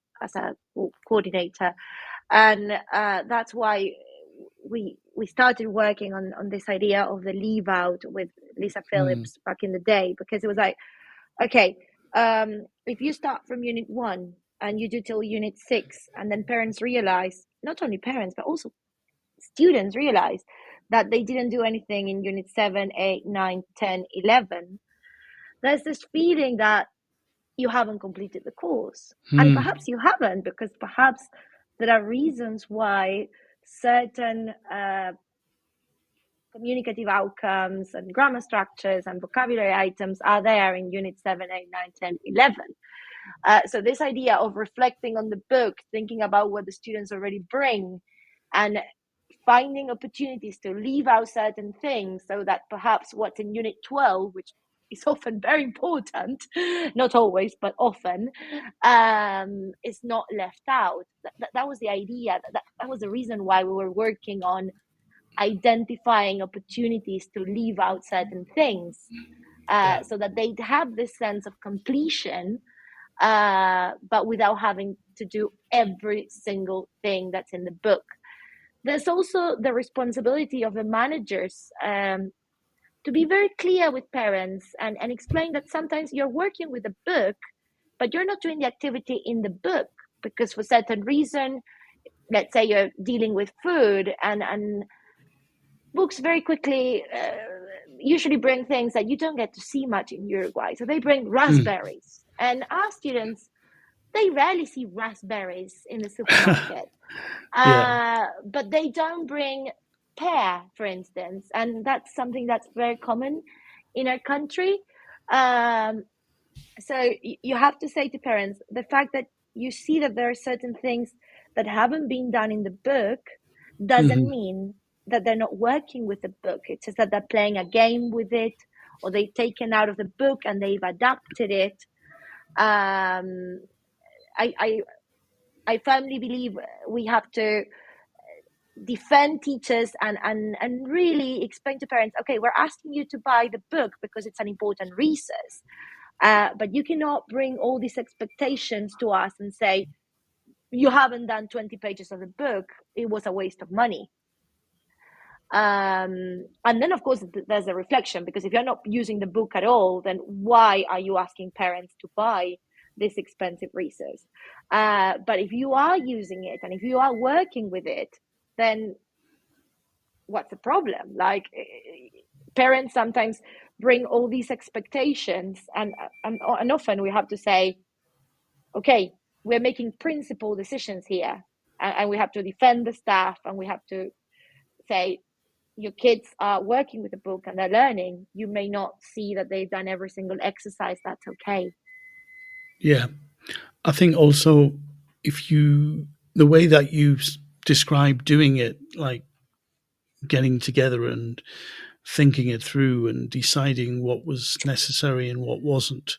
coordinator, and that's why we started working on this idea of the leave out with Lisa Phillips back in the day, because it was like, okay, if you start from unit 1 and you do till unit 6, and then parents realize, not only parents but also students realize, that they didn't do anything in unit 7, 8, 9, 10, 11, there's this feeling that you haven't completed the course. And perhaps you haven't, because perhaps there are reasons why certain communicative outcomes and grammar structures and vocabulary items are there in unit 7, 8, 9, 10, 11. So this idea of reflecting on the book, thinking about what the students already bring, and finding opportunities to leave out certain things, so that perhaps what's in unit 12, which is often very important, not always, but often, is not left out. That was the idea. That was the reason why we were working on identifying opportunities to leave out certain things, so that they'd have this sense of completion, but without having to do every single thing that's in the book. There's also the responsibility of the managers to be very clear with parents and explain that sometimes you're working with a book, but you're not doing the activity in the book, because for certain reason, let's say you're dealing with food, and books very quickly usually bring things that you don't get to see much in Uruguay. So they bring raspberries, and our students, they rarely see raspberries in the supermarket. But they don't bring pear, for instance, and that's something that's very common in our country. So you have to say to parents, the fact that you see that there are certain things that haven't been done in the book doesn't mean that they're not working with the book. It's just that they're playing a game with it, or they've taken out of the book and they've adapted it. I firmly believe we have to defend teachers and really explain to parents, okay, we're asking you to buy the book because it's an important resource, but you cannot bring all these expectations to us and say, you haven't done 20 pages of the book, it was a waste of money. And then, of course, there's a reflection, because if you're not using the book at all, then why are you asking parents to buy this expensive resource? But if you are using it and if you are working with it, then what's the problem? Like, parents sometimes bring all these expectations, and often we have to say, okay, we're making principal decisions here, and we have to defend the staff, and we have to say, your kids are working with a book and they're learning, you may not see that they've done every single exercise. That's okay. Yeah. I think also the way that you describe doing it, like getting together and thinking it through and deciding what was necessary and what wasn't,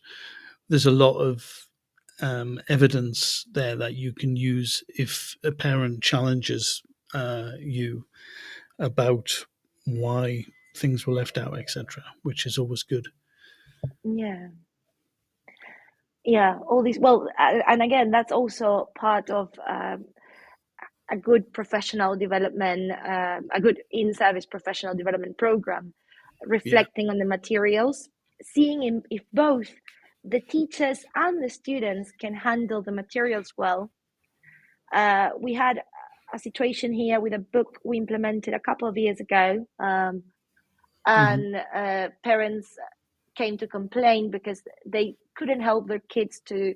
there's a lot of evidence there that you can use if a parent challenges you about why things were left out, etc., which is always good. Yeah. Yeah, all these, well, and again, that's also part of a good professional development, a good in-service professional development program, Yeah. reflecting on the materials, seeing if both the teachers and the students can handle the materials well. We had a situation here with a book we implemented a couple of years ago, and parents came to complain because they couldn't help their kids to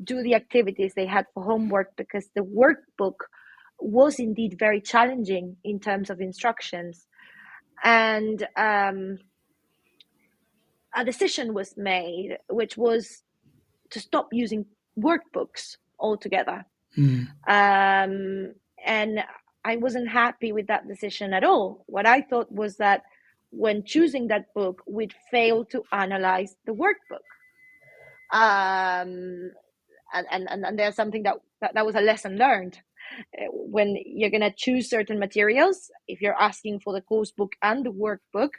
do the activities they had for homework because the workbook was indeed very challenging in terms of instructions. And a decision was made, which was to stop using workbooks altogether. And I wasn't happy with that decision at all. What I thought was that when choosing that book, we'd fail to analyze the workbook. And there's something that was a lesson learned. When you're going to choose certain materials, if you're asking for the course book and the workbook,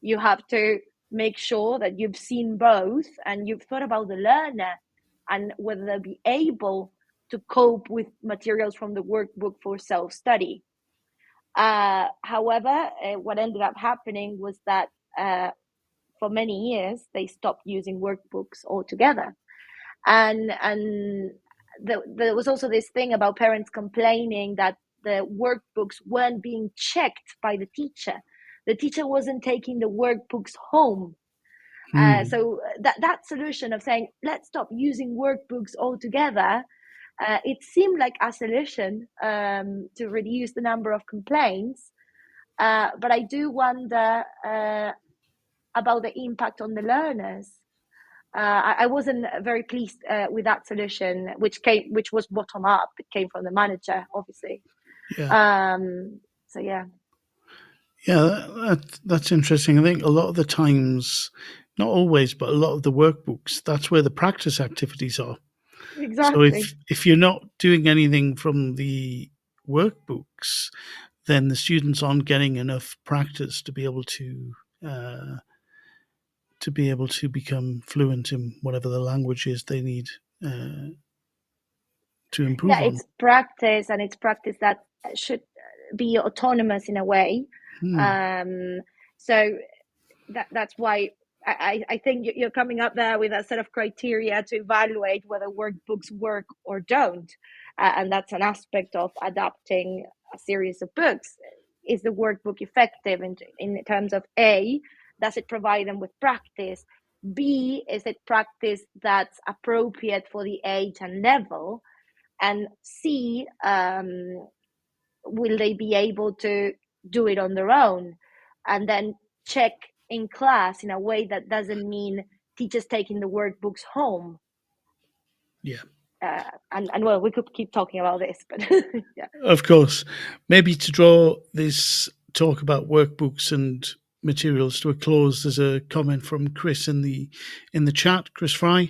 you have to make sure that you've seen both and you've thought about the learner and whether they'll be able to cope with materials from the workbook for self-study. However, what ended up happening was that for many years, they stopped using workbooks altogether. And there was also this thing about parents complaining that the workbooks weren't being checked by the teacher. The teacher wasn't taking the workbooks home. So that solution of saying, let's stop using workbooks altogether, it seemed like a solution to reduce the number of complaints. But I do wonder about the impact on the learners. I wasn't very pleased with that solution, which was bottom up. It came from the manager, obviously. Yeah. So yeah. Yeah, that's interesting. I think a lot of the times, not always, but a lot of the workbooks, that's where the practice activities are. Exactly. So if you're not doing anything from the workbooks, then the students aren't getting enough practice to be able to become fluent in whatever the language is they need to improve on. It's practice, and it's practice that should be autonomous in a way. So that's why I think you're coming up there with a set of criteria to evaluate whether workbooks work or don't. And that's an aspect of adapting a series of books. Is the workbook effective in terms of A, does it provide them with practice? B, is it practice that's appropriate for the age and level? And C, will they be able to do it on their own? And then check in class in a way that doesn't mean teachers taking the workbooks home. Yeah. And well, we could keep talking about this, but yeah. Of course. Maybe to draw this talk about workbooks and materials to a close, there's a comment from Chris in the chat, Chris Fry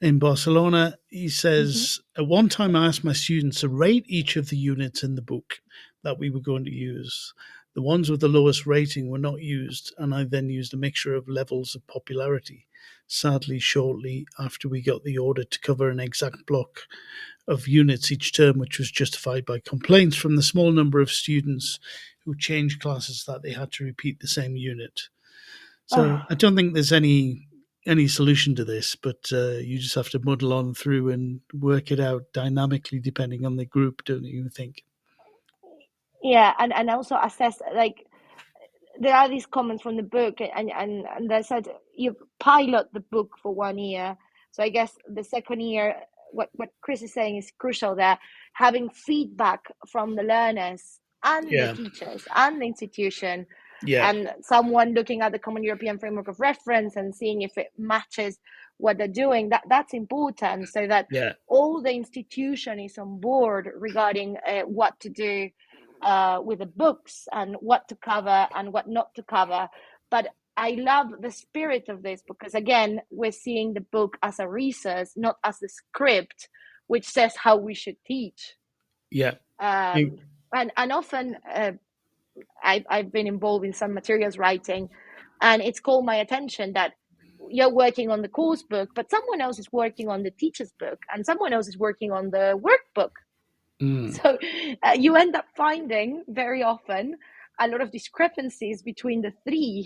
in Barcelona. He says, at one time I asked my students to rate each of the units in the book that we were going to use. The ones with the lowest rating were not used, and I then used a mixture of levels of popularity. Sadly, shortly after we got the order to cover an exact block of units each term, which was justified by complaints from the small number of students who changed classes that they had to repeat the same unit. So I don't think there's any solution to this, but you just have to muddle on through and work it out dynamically depending on the group, don't you think? Yeah, and also assess, like, there are these comments from the book, and they said you pilot the book for 1 year. So I guess the second year, what Chris is saying is crucial there, having feedback from the learners and the Yeah. teachers and the institution, Yeah. and someone looking at the Common European Framework of Reference and seeing if it matches what they're doing. That's important, so that Yeah. all the institution is on board regarding what to do with the books and what to cover and what not to cover. But I love the spirit of this, because again, we're seeing the book as a resource, not as a script which says how we should teach. Yeah. And often I've been involved in some materials writing, and it's called my attention that you're working on the course book, but someone else is working on the teacher's book, and someone else is working on the workbook. So you end up finding very often a lot of discrepancies between the three,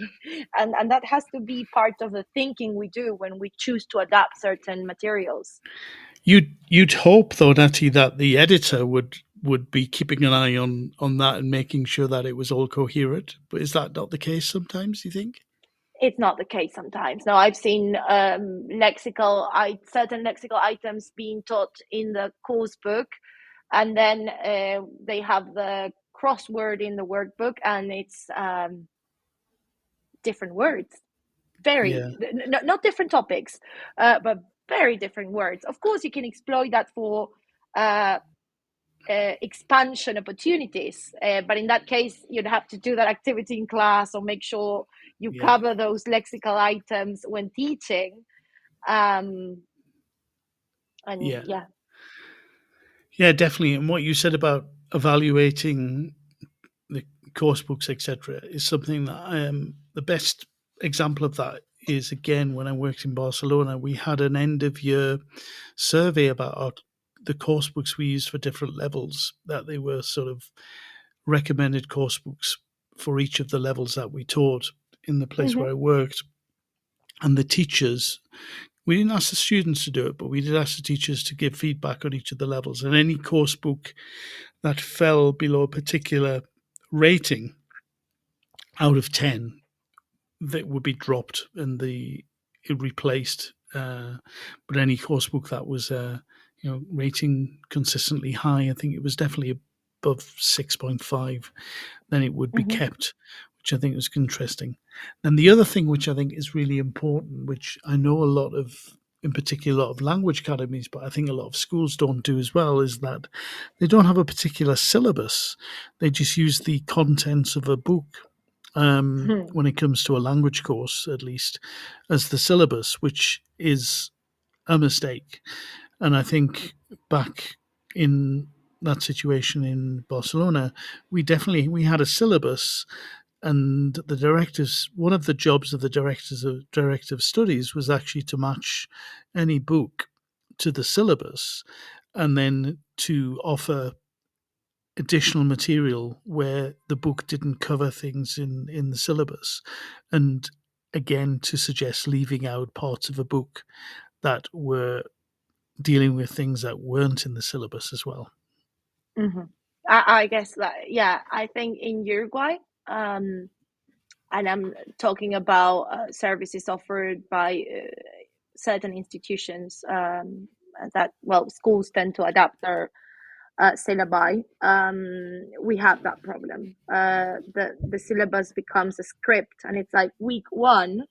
and that has to be part of the thinking we do when we choose to adapt certain materials. You'd hope, though, Natty, that the editor would be keeping an eye on that and making sure that it was all coherent. But is that not the case sometimes, do you think? It's not the case sometimes. No, I've seen certain lexical items being taught in the course book, and then they have the crossword in the workbook, and it's different words. Not different topics, but very different words. Of course, you can exploit that for expansion opportunities, but in that case, you'd have to do that activity in class, or make sure you cover those lexical items when teaching. Yeah, definitely. And what you said about evaluating the course books, etc., is something that the best example of that is, again, when I worked in Barcelona, we had an end of year survey about the course books we used for different levels, that they were sort of recommended course books for each of the levels that we taught in the place where I worked. And the teachers, we didn't ask the students to do it, but we did ask the teachers to give feedback on each of the levels. And any course book that fell below a particular rating out of 10, that would be dropped and replaced. But any course book that was rating consistently high, I think it was definitely above 6.5, then it would be kept, which I think was interesting. And the other thing which I think is really important, which I know a lot of, in particular, a lot of language academies, but I think a lot of schools don't do as well, is that they don't have a particular syllabus. They just use the contents of a book, when it comes to a language course, at least, as the syllabus, which is a mistake. And I think back in that situation in Barcelona, we had a syllabus, and the directors, one of the jobs of the director of studies was actually to match any book to the syllabus, and then to offer additional material where the book didn't cover things in the syllabus, and again to suggest leaving out parts of a book that were dealing with things that weren't in the syllabus as well. I guess that, I think in Uruguay, and I'm talking about services offered by certain institutions, that, schools tend to adapt their syllabi. We have that problem. The syllabus becomes a script, and it's like week 1,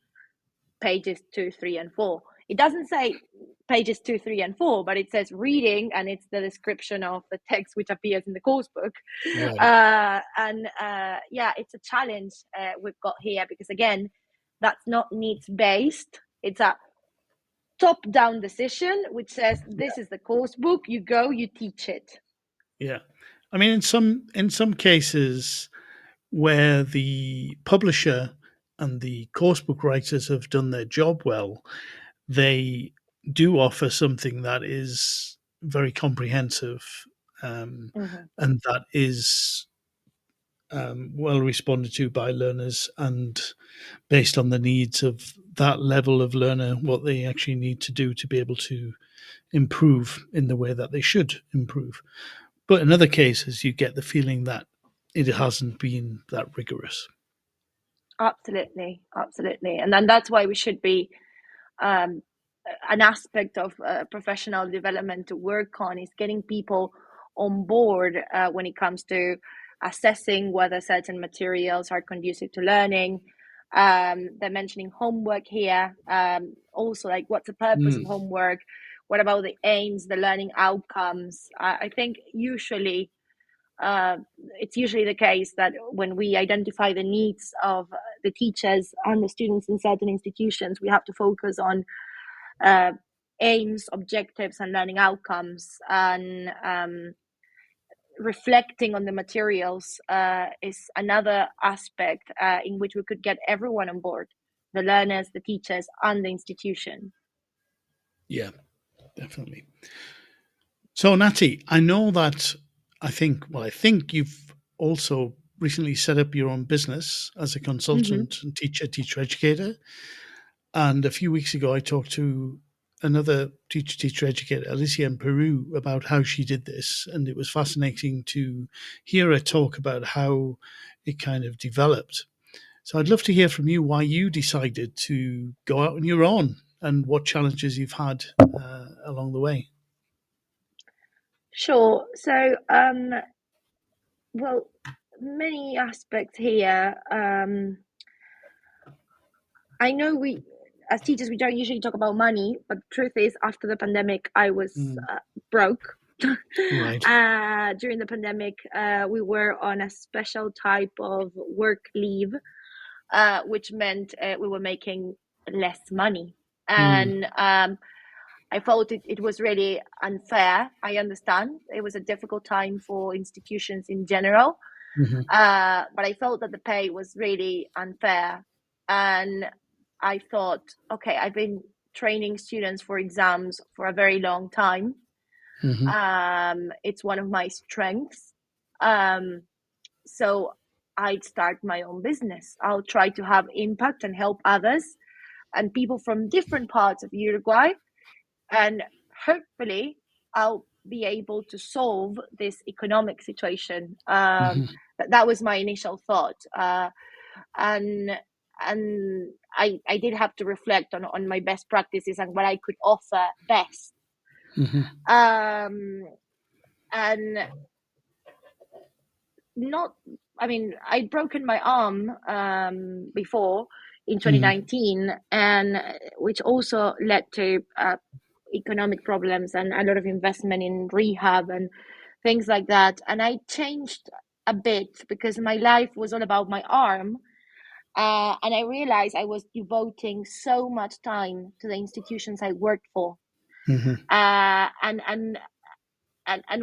pages 2, 3, and 4. It doesn't say pages 2, 3, and 4, but it says reading, and it's the description of the text which appears in the course book. Right. It's a challenge we've got here, because again, that's not needs based. It's a top-down decision which says this is the course book. You go, you teach it. Yeah, I mean, in some cases where the publisher and the coursebook writers have done their job well, they do offer something that is very comprehensive, and that is well responded to by learners, and based on the needs of that level of learner, what they actually need to do to be able to improve in the way that they should improve. But in other cases, you get the feeling that it hasn't been that rigorous. Absolutely. And then that's why we should be, an aspect of professional development to work on is getting people on board when it comes to assessing whether certain materials are conducive to learning. They're mentioning homework here. Also, like, what's the purpose of homework? What about the aims, the learning outcomes? I think usually it's usually the case that when we identify the needs of the teachers and the students in certain institutions, we have to focus on aims, objectives, and learning outcomes. And reflecting on the materials is another aspect in which we could get everyone on board, the learners, the teachers, and the institution. Yeah, definitely. So, Natty, I know that I think you've also recently set up your own business as a consultant and teacher educator. And a few weeks ago, I talked to another teacher educator, Alicia in Peru, about how she did this. And it was fascinating to hear her talk about how it kind of developed. So I'd love to hear from you why you decided to go out on your own and what challenges you've had along the way. Sure. So, well, many aspects here. I know we, as teachers, we don't usually talk about money, but the truth is, after the pandemic, I was broke. Right. During the pandemic, we were on a special type of work leave, which meant we were making less money. And I felt it was really unfair. I understand it was a difficult time for institutions in general, but I felt that the pay was really unfair. And I thought, okay, I've been training students for exams for a very long time. It's one of my strengths. So I'd start my own business. I'll try to have impact and help others and people from different parts of Uruguay. And hopefully I'll be able to solve this economic situation. That was my initial thought. And I did have to reflect on my best practices and what I could offer best. And I'd broken my arm before in 2019, and which also led to economic problems and a lot of investment in rehab and things like that. And I changed a bit because my life was all about my arm. And I realized I was devoting so much time to the institutions I worked for. And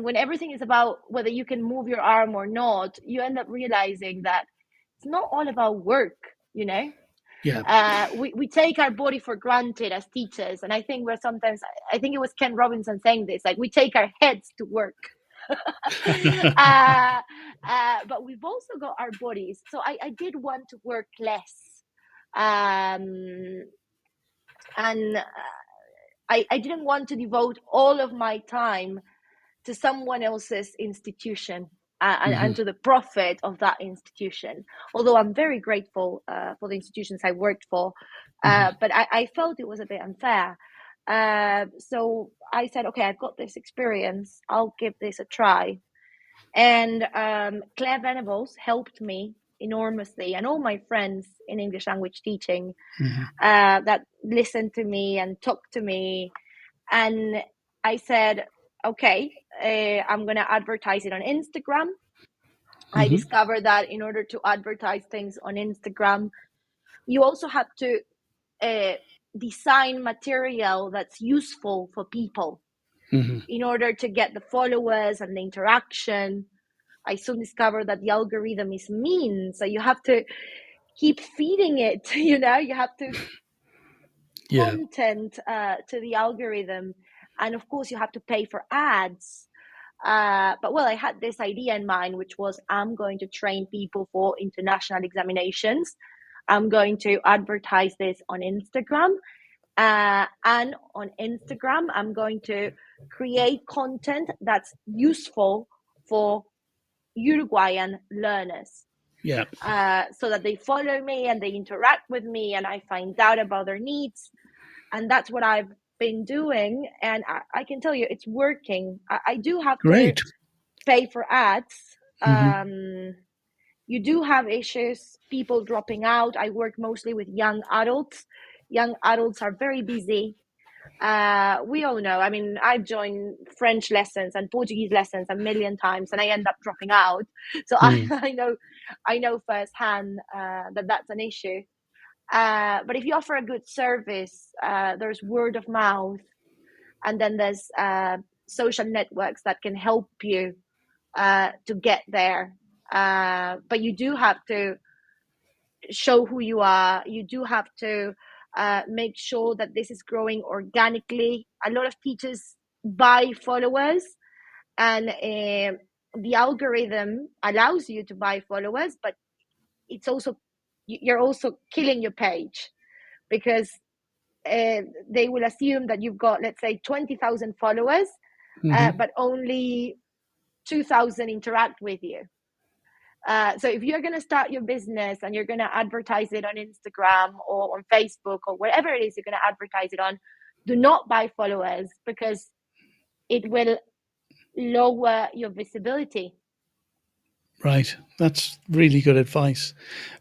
when everything is about whether you can move your arm or not, you end up realizing that it's not all about work, you know? Yeah. We take our body for granted as teachers. And I think I think it was Ken Robinson saying this, like, we take our heads to work. But we've also got our bodies. So I did want to work less. And I didn't want to devote all of my time to someone else's institution and to the profit of that institution. Although I'm very grateful for the institutions I worked for, but I felt it was a bit unfair. So I said, okay, I've got this experience. I'll give this a try. And Claire Venables helped me enormously, and all my friends in English language teaching that listened to me and talked to me. And I said, okay, I'm going to advertise it on Instagram. I discovered that in order to advertise things on Instagram, you also have to design material that's useful for people in order to get the followers and the interaction. I soon discovered that the algorithm is mean, so you have to keep feeding it, you have to content to the algorithm. And of course, you have to pay for ads. But I had this idea in mind, which was, I'm going to train people for international examinations. I'm going to advertise this on Instagram. And on Instagram, I'm going to create content that's useful for Uruguayan learners. So that they follow me and they interact with me and I find out about their needs. And that's what I've been doing. And I can tell you it's working. I do have to pay for ads You do have issues, people dropping out. I work mostly with young adults. Young adults are very busy. We all know. I mean, I've joined French lessons and Portuguese lessons a million times, and I end up dropping out. So I know firsthand that that's an issue. But if you offer a good service, there's word of mouth, and then there's social networks that can help you to get there. But you do have to show who you are. You do have to make sure that this is growing organically. A lot of teachers buy followers, and the algorithm allows you to buy followers, but you're also killing your page, because they will assume that you've got, let's say, 20,000 followers, but only 2,000 interact with you. So if you're going to start your business and you're going to advertise it on Instagram or on Facebook or wherever it is you're going to advertise it on, do not buy followers, because it will lower your visibility. Right. That's really good advice.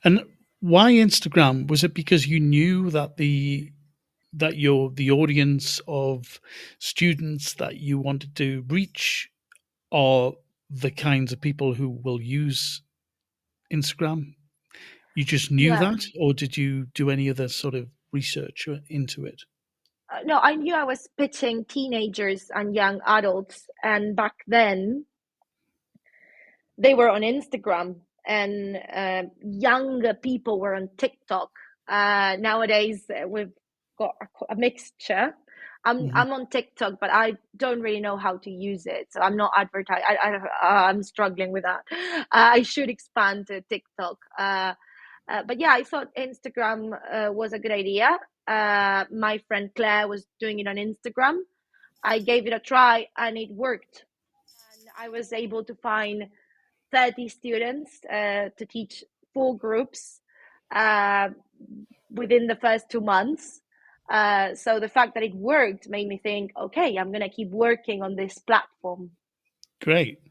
And why Instagram? Was it because you knew that the audience of students that you wanted to reach are the kinds of people who will use Instagram? You just knew that, or did you do any other sort of research into it? No, I knew I was pitching teenagers and young adults, and back then they were on Instagram, and younger people were on TikTok. Nowadays, we've got a mixture. I'm on TikTok, but I don't really know how to use it, so I'm not advertising. I'm struggling with that. I should expand to TikTok. But yeah, I thought Instagram was a good idea. My friend Claire was doing it on Instagram. I gave it a try, and it worked. And I was able to find 30 students to teach 4 groups within the first 2 months. So the fact that it worked made me think, okay, I'm going to keep working on this platform. Great.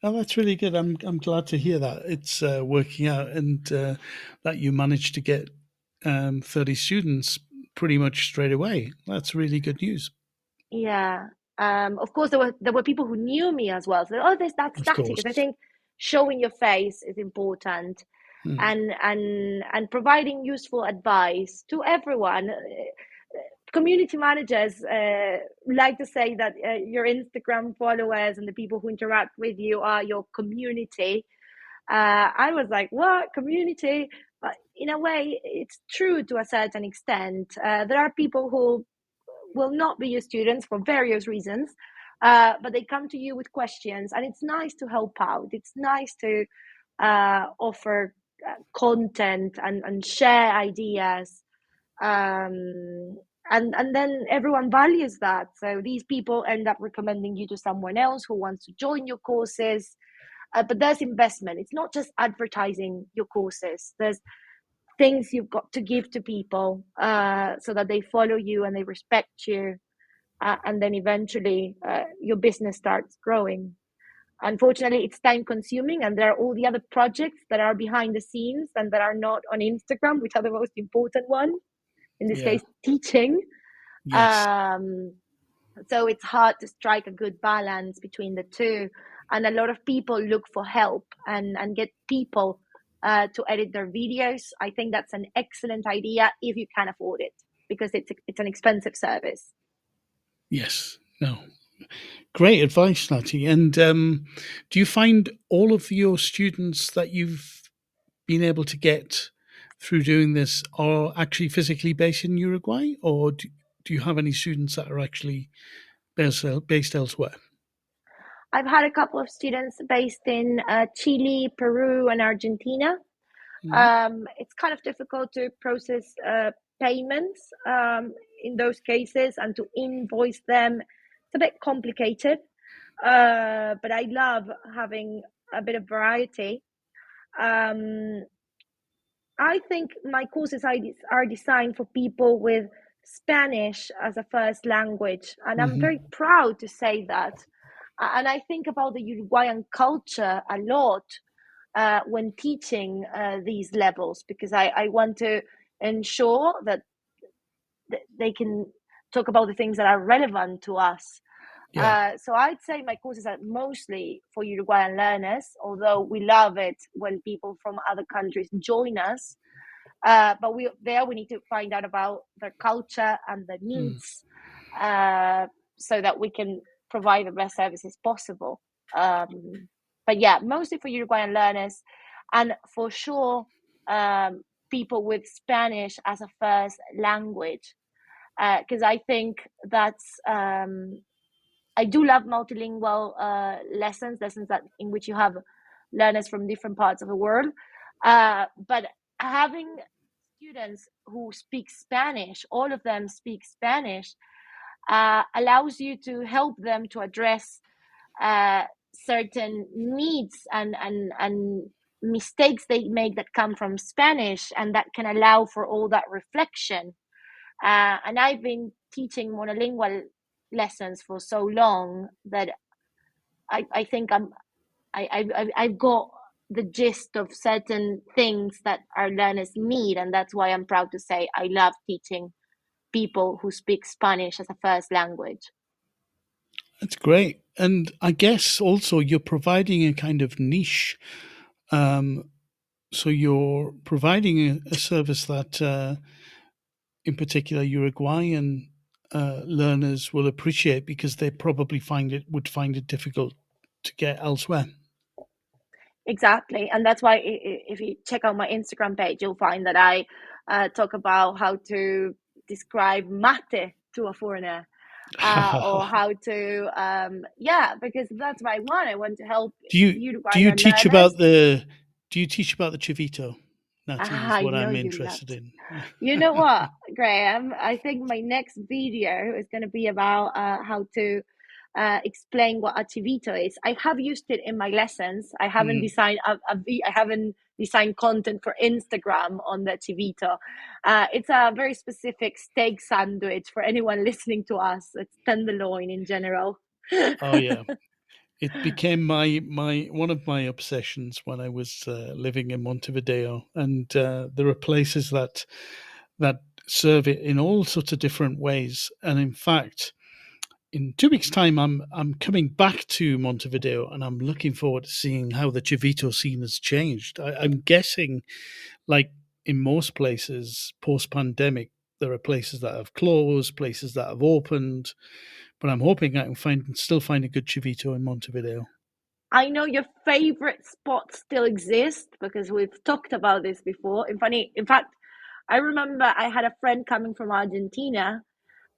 Oh, that's really good. I'm glad to hear that it's working out, and that you managed to get 30 students pretty much straight away. That's really good news. Yeah. Of course, there were people who knew me as well. So, that's static. Because I think showing your face is important, and providing useful advice to everyone. Community managers like to say that your Instagram followers and the people who interact with you are your community. I was like, what, community? But in a way, it's true to a certain extent. There are people who will not be your students for various reasons, but they come to you with questions, and it's nice to help out. It's nice to offer content and share ideas. And then everyone values that. So these people end up recommending you to someone else who wants to join your courses. But there's investment. It's not just advertising your courses. There's things you've got to give to people so that they follow you and they respect you. And then eventually your business starts growing. Unfortunately, it's time consuming, and there are all the other projects that are behind the scenes and that are not on Instagram, which are the most important one. In this case, teaching. Yes. So it's hard to strike a good balance between the two. And a lot of people look for help and get people to edit their videos. I think that's an excellent idea if you can afford it, because it's an expensive service. Yes. No. Great advice, Natty. And do you find all of your students that you've been able to get through doing this are actually physically based in Uruguay, or do you have any students that are actually based elsewhere? I've had a couple of students based in Chile, Peru, and Argentina. It's kind of difficult to process payments in those cases and to invoice them. It's a bit complicated, but I love having a bit of variety. I think my courses are designed for people with Spanish as a first language, and I'm very proud to say that. And I think about the Uruguayan culture a lot when teaching these levels, because I want to ensure that they can talk about the things that are relevant to us. Yeah. So I'd say my courses are mostly for Uruguayan learners, although we love it when people from other countries join us. But we need to find out about their culture and their needs, so that we can provide the best services possible. But yeah, mostly for Uruguayan learners, and for sure people with Spanish as a first language, because I think that's I do love multilingual lessons that in which you have learners from different parts of the world. But having students who speak Spanish, all of them speak Spanish, allows you to help them to address certain needs and mistakes they make that come from Spanish, and that can allow for all that reflection. And I've been teaching monolingual lessons for so long that I think I've got the gist of certain things that our learners need, and that's why I'm proud to say I love teaching people who speak Spanish as a first language. That's great. And I guess also you're providing a kind of niche. So you're providing a service that, in particular, Uruguayan learners will appreciate, because they probably would find it difficult to get elsewhere. Exactly, and that's why if you check out my Instagram page, you'll find that I talk about how to describe mate to a foreigner, or how to because that's what I want. I want to help Do you Uruguayan teach learners. about the chivito? That is I what know I'm you interested love. in. You know what, Graham? I think my next video is going to be about how to explain what a chivito is. I have used it in my lessons. I haven't designed I haven't designed content for Instagram on the chivito. It's a very specific steak sandwich for anyone listening to us. It's tenderloin in general. Oh yeah, it became my one of my obsessions when I was living in Montevideo, and there are places that serve it in all sorts of different ways. And in fact, in 2 weeks' time, I'm coming back to Montevideo, and I'm looking forward to seeing how the chivito scene has changed. I'm guessing, like in most places post-pandemic, there are places that have closed, places that have opened, but I'm hoping I can still find a good chivito in Montevideo. I know your favorite spot still exists because we've talked about this before. In fact, I remember I had a friend coming from Argentina,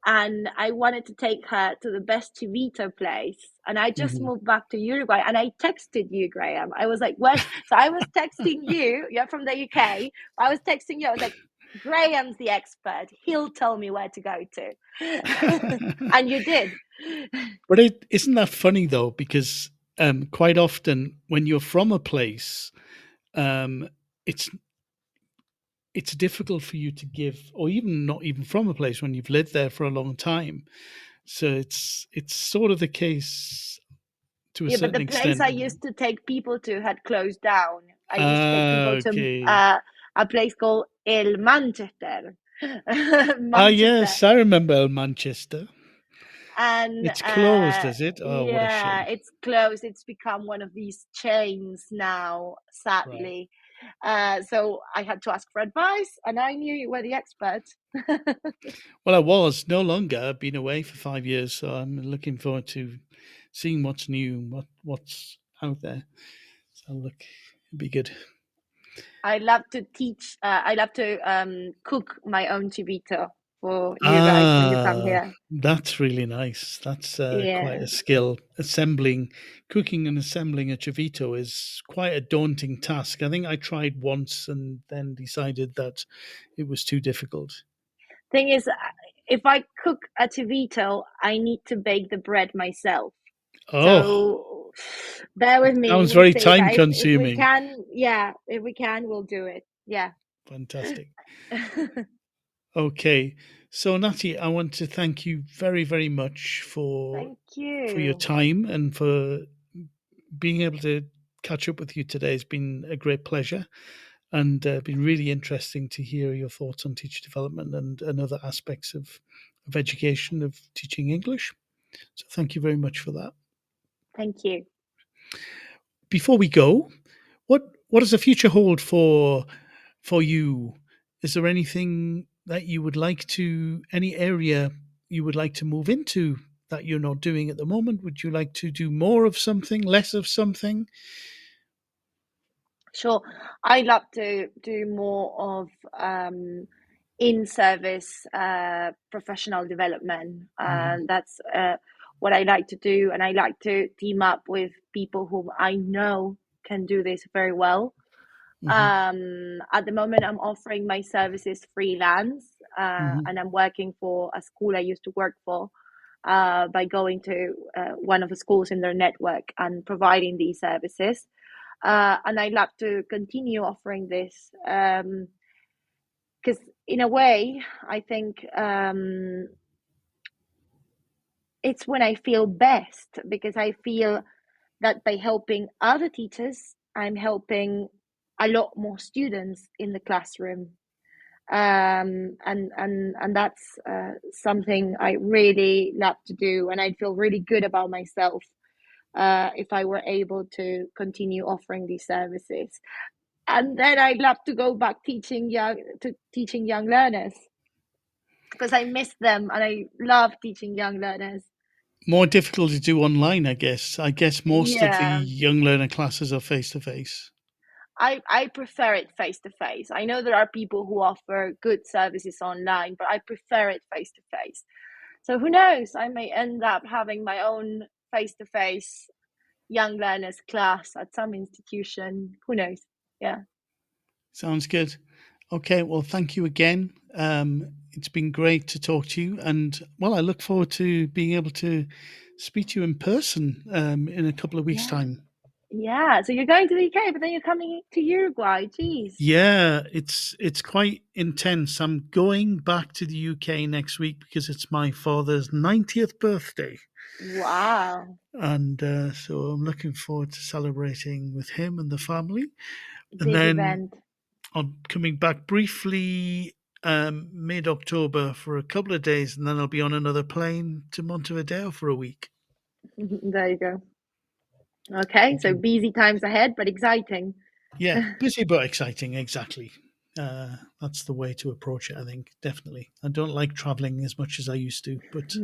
and I wanted to take her to the best chivito place. And I just moved back to Uruguay, and I texted you, Graham. I was like, "Where?" So I was texting you. You're from the UK. I was texting you. I was like, "Graham's the expert. He'll tell me where to go to," and you did. But isn't that funny though? Because quite often when you're from a place, it's difficult for you to give, or even not even from a place when you've lived there for a long time. So it's sort of the case to a certain But the extent. place I used to take people to had closed down. I used to take people to a place called El Manchester. Yes, I remember El Manchester. And it's closed, is it? Oh, what a shame. it's closed. It's become one of these chains now, sadly. Right. So I had to ask for advice, and I knew you were the expert. Well, I was no longer. I've been away for 5 years, so I'm looking forward to seeing what's new, what's out there. So look, it'd be good. I love to teach. I love to cook my own chivito for you guys when you come here. That's really nice. That's quite a skill. Cooking and assembling a chivito is quite a daunting task. I think I tried once and then decided that it was too difficult. Thing is, if I cook a chivito, I need to bake the bread myself. So bear with me. Sounds very time consuming. If we can, we'll do it. Yeah. Fantastic. Okay. So, Natty, I want to thank you very, very much for Thank your you. time and for being able to catch up with you today. It's been a great pleasure, and been really interesting to hear your thoughts on teacher development and other aspects of education, of teaching English. So thank you very much for that. Thank you. Before we go, what does the future hold for you? Is there anything that you would like to, any area you would like to move into that you're not doing at the moment? Would you like to do more of something, less of something? Sure. I'd love to do more of in-service professional development. And that's what I like to do. And I like to team up with people whom I know can do this very well. At the moment, I'm offering my services freelance, and I'm working for a school I used to work for by going to one of the schools in their network and providing these services. And I'd love to continue offering this because, in a way, I think it's when I feel best, because I feel that by helping other teachers, I'm helping a lot more students in the classroom, and that's something I really love to do, and I'd feel really good about myself if I were able to continue offering these services. And then I'd love to go back teaching young learners, because I miss them and I love teaching young learners. More difficult to do online, I guess. I guess most of the young learner classes are face-to-face. I prefer it face-to-face. I know there are people who offer good services online, but I prefer it face-to-face. So who knows? I may end up having my own face-to-face young learners class at some institution. Who knows? Yeah. Sounds good. Okay, well, thank you again. It's been great to talk to you, and well, I look forward to being able to speak to you in person in a couple of weeks' time. Yeah, so you're going to the UK, but then you're coming to Uruguay. Jeez. Yeah, it's quite intense. I'm going back to the UK next week because it's my father's 90th birthday. Wow. And so I'm looking forward to celebrating with him and the family. Big event. I'm coming back briefly mid-October for a couple of days, and then I'll be on another plane to Montevideo for a week. There you go. Okay, so busy times ahead, but exciting. Yeah, busy but exciting, exactly. That's the way to approach it, I think, definitely. I don't like traveling as much as I used to, but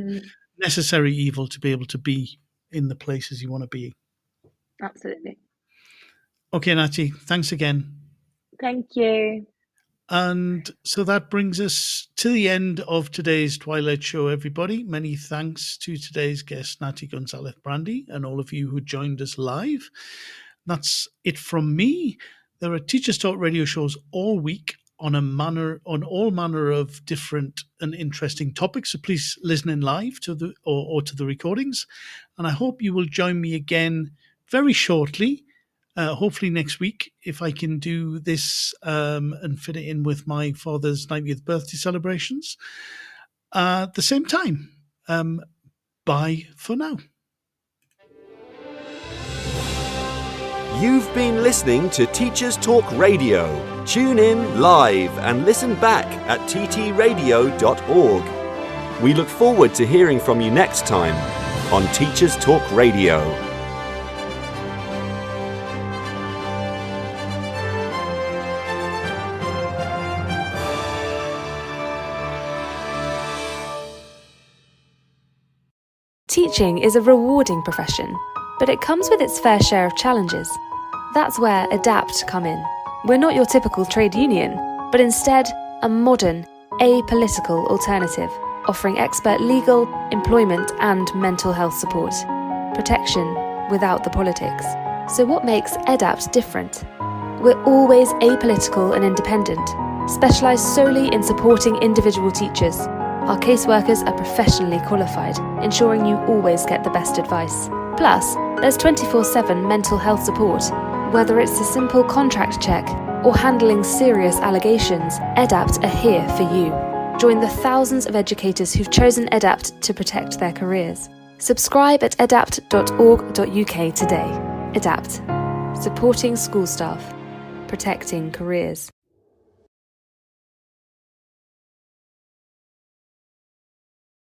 necessary evil to be able to be in the places you want to be. Absolutely. Okay, Natty, thanks again. Thank you. And so that brings us to the end of today's Twilight Show, everybody. Many thanks to today's guest, Natty Gonzalez Brandy, and all of you who joined us live. That's it from me. There are Teachers Talk radio shows all week on all manner of different and interesting topics. So please listen in live to the recordings. And I hope you will join me again very shortly. Hopefully next week, if I can do this and fit it in with my father's 90th birthday celebrations at the same time. Bye for now. You've been listening to Teachers Talk Radio. Tune in live and listen back at ttradio.org. We look forward to hearing from you next time on Teachers Talk Radio. Teaching is a rewarding profession, but it comes with its fair share of challenges. That's where ADAPT come in. We're not your typical trade union, but instead a modern, apolitical alternative, offering expert legal, employment and mental health support. Protection without the politics. So what makes ADAPT different? We're always apolitical and independent, specialised solely in supporting individual teachers. Our caseworkers are professionally qualified, ensuring you always get the best advice. Plus, there's 24/7 mental health support. Whether it's a simple contract check or handling serious allegations, ADAPT are here for you. Join the thousands of educators who've chosen EDAPT to protect their careers. Subscribe at edapt.org.uk today. EDAPT. Supporting school staff. Protecting careers.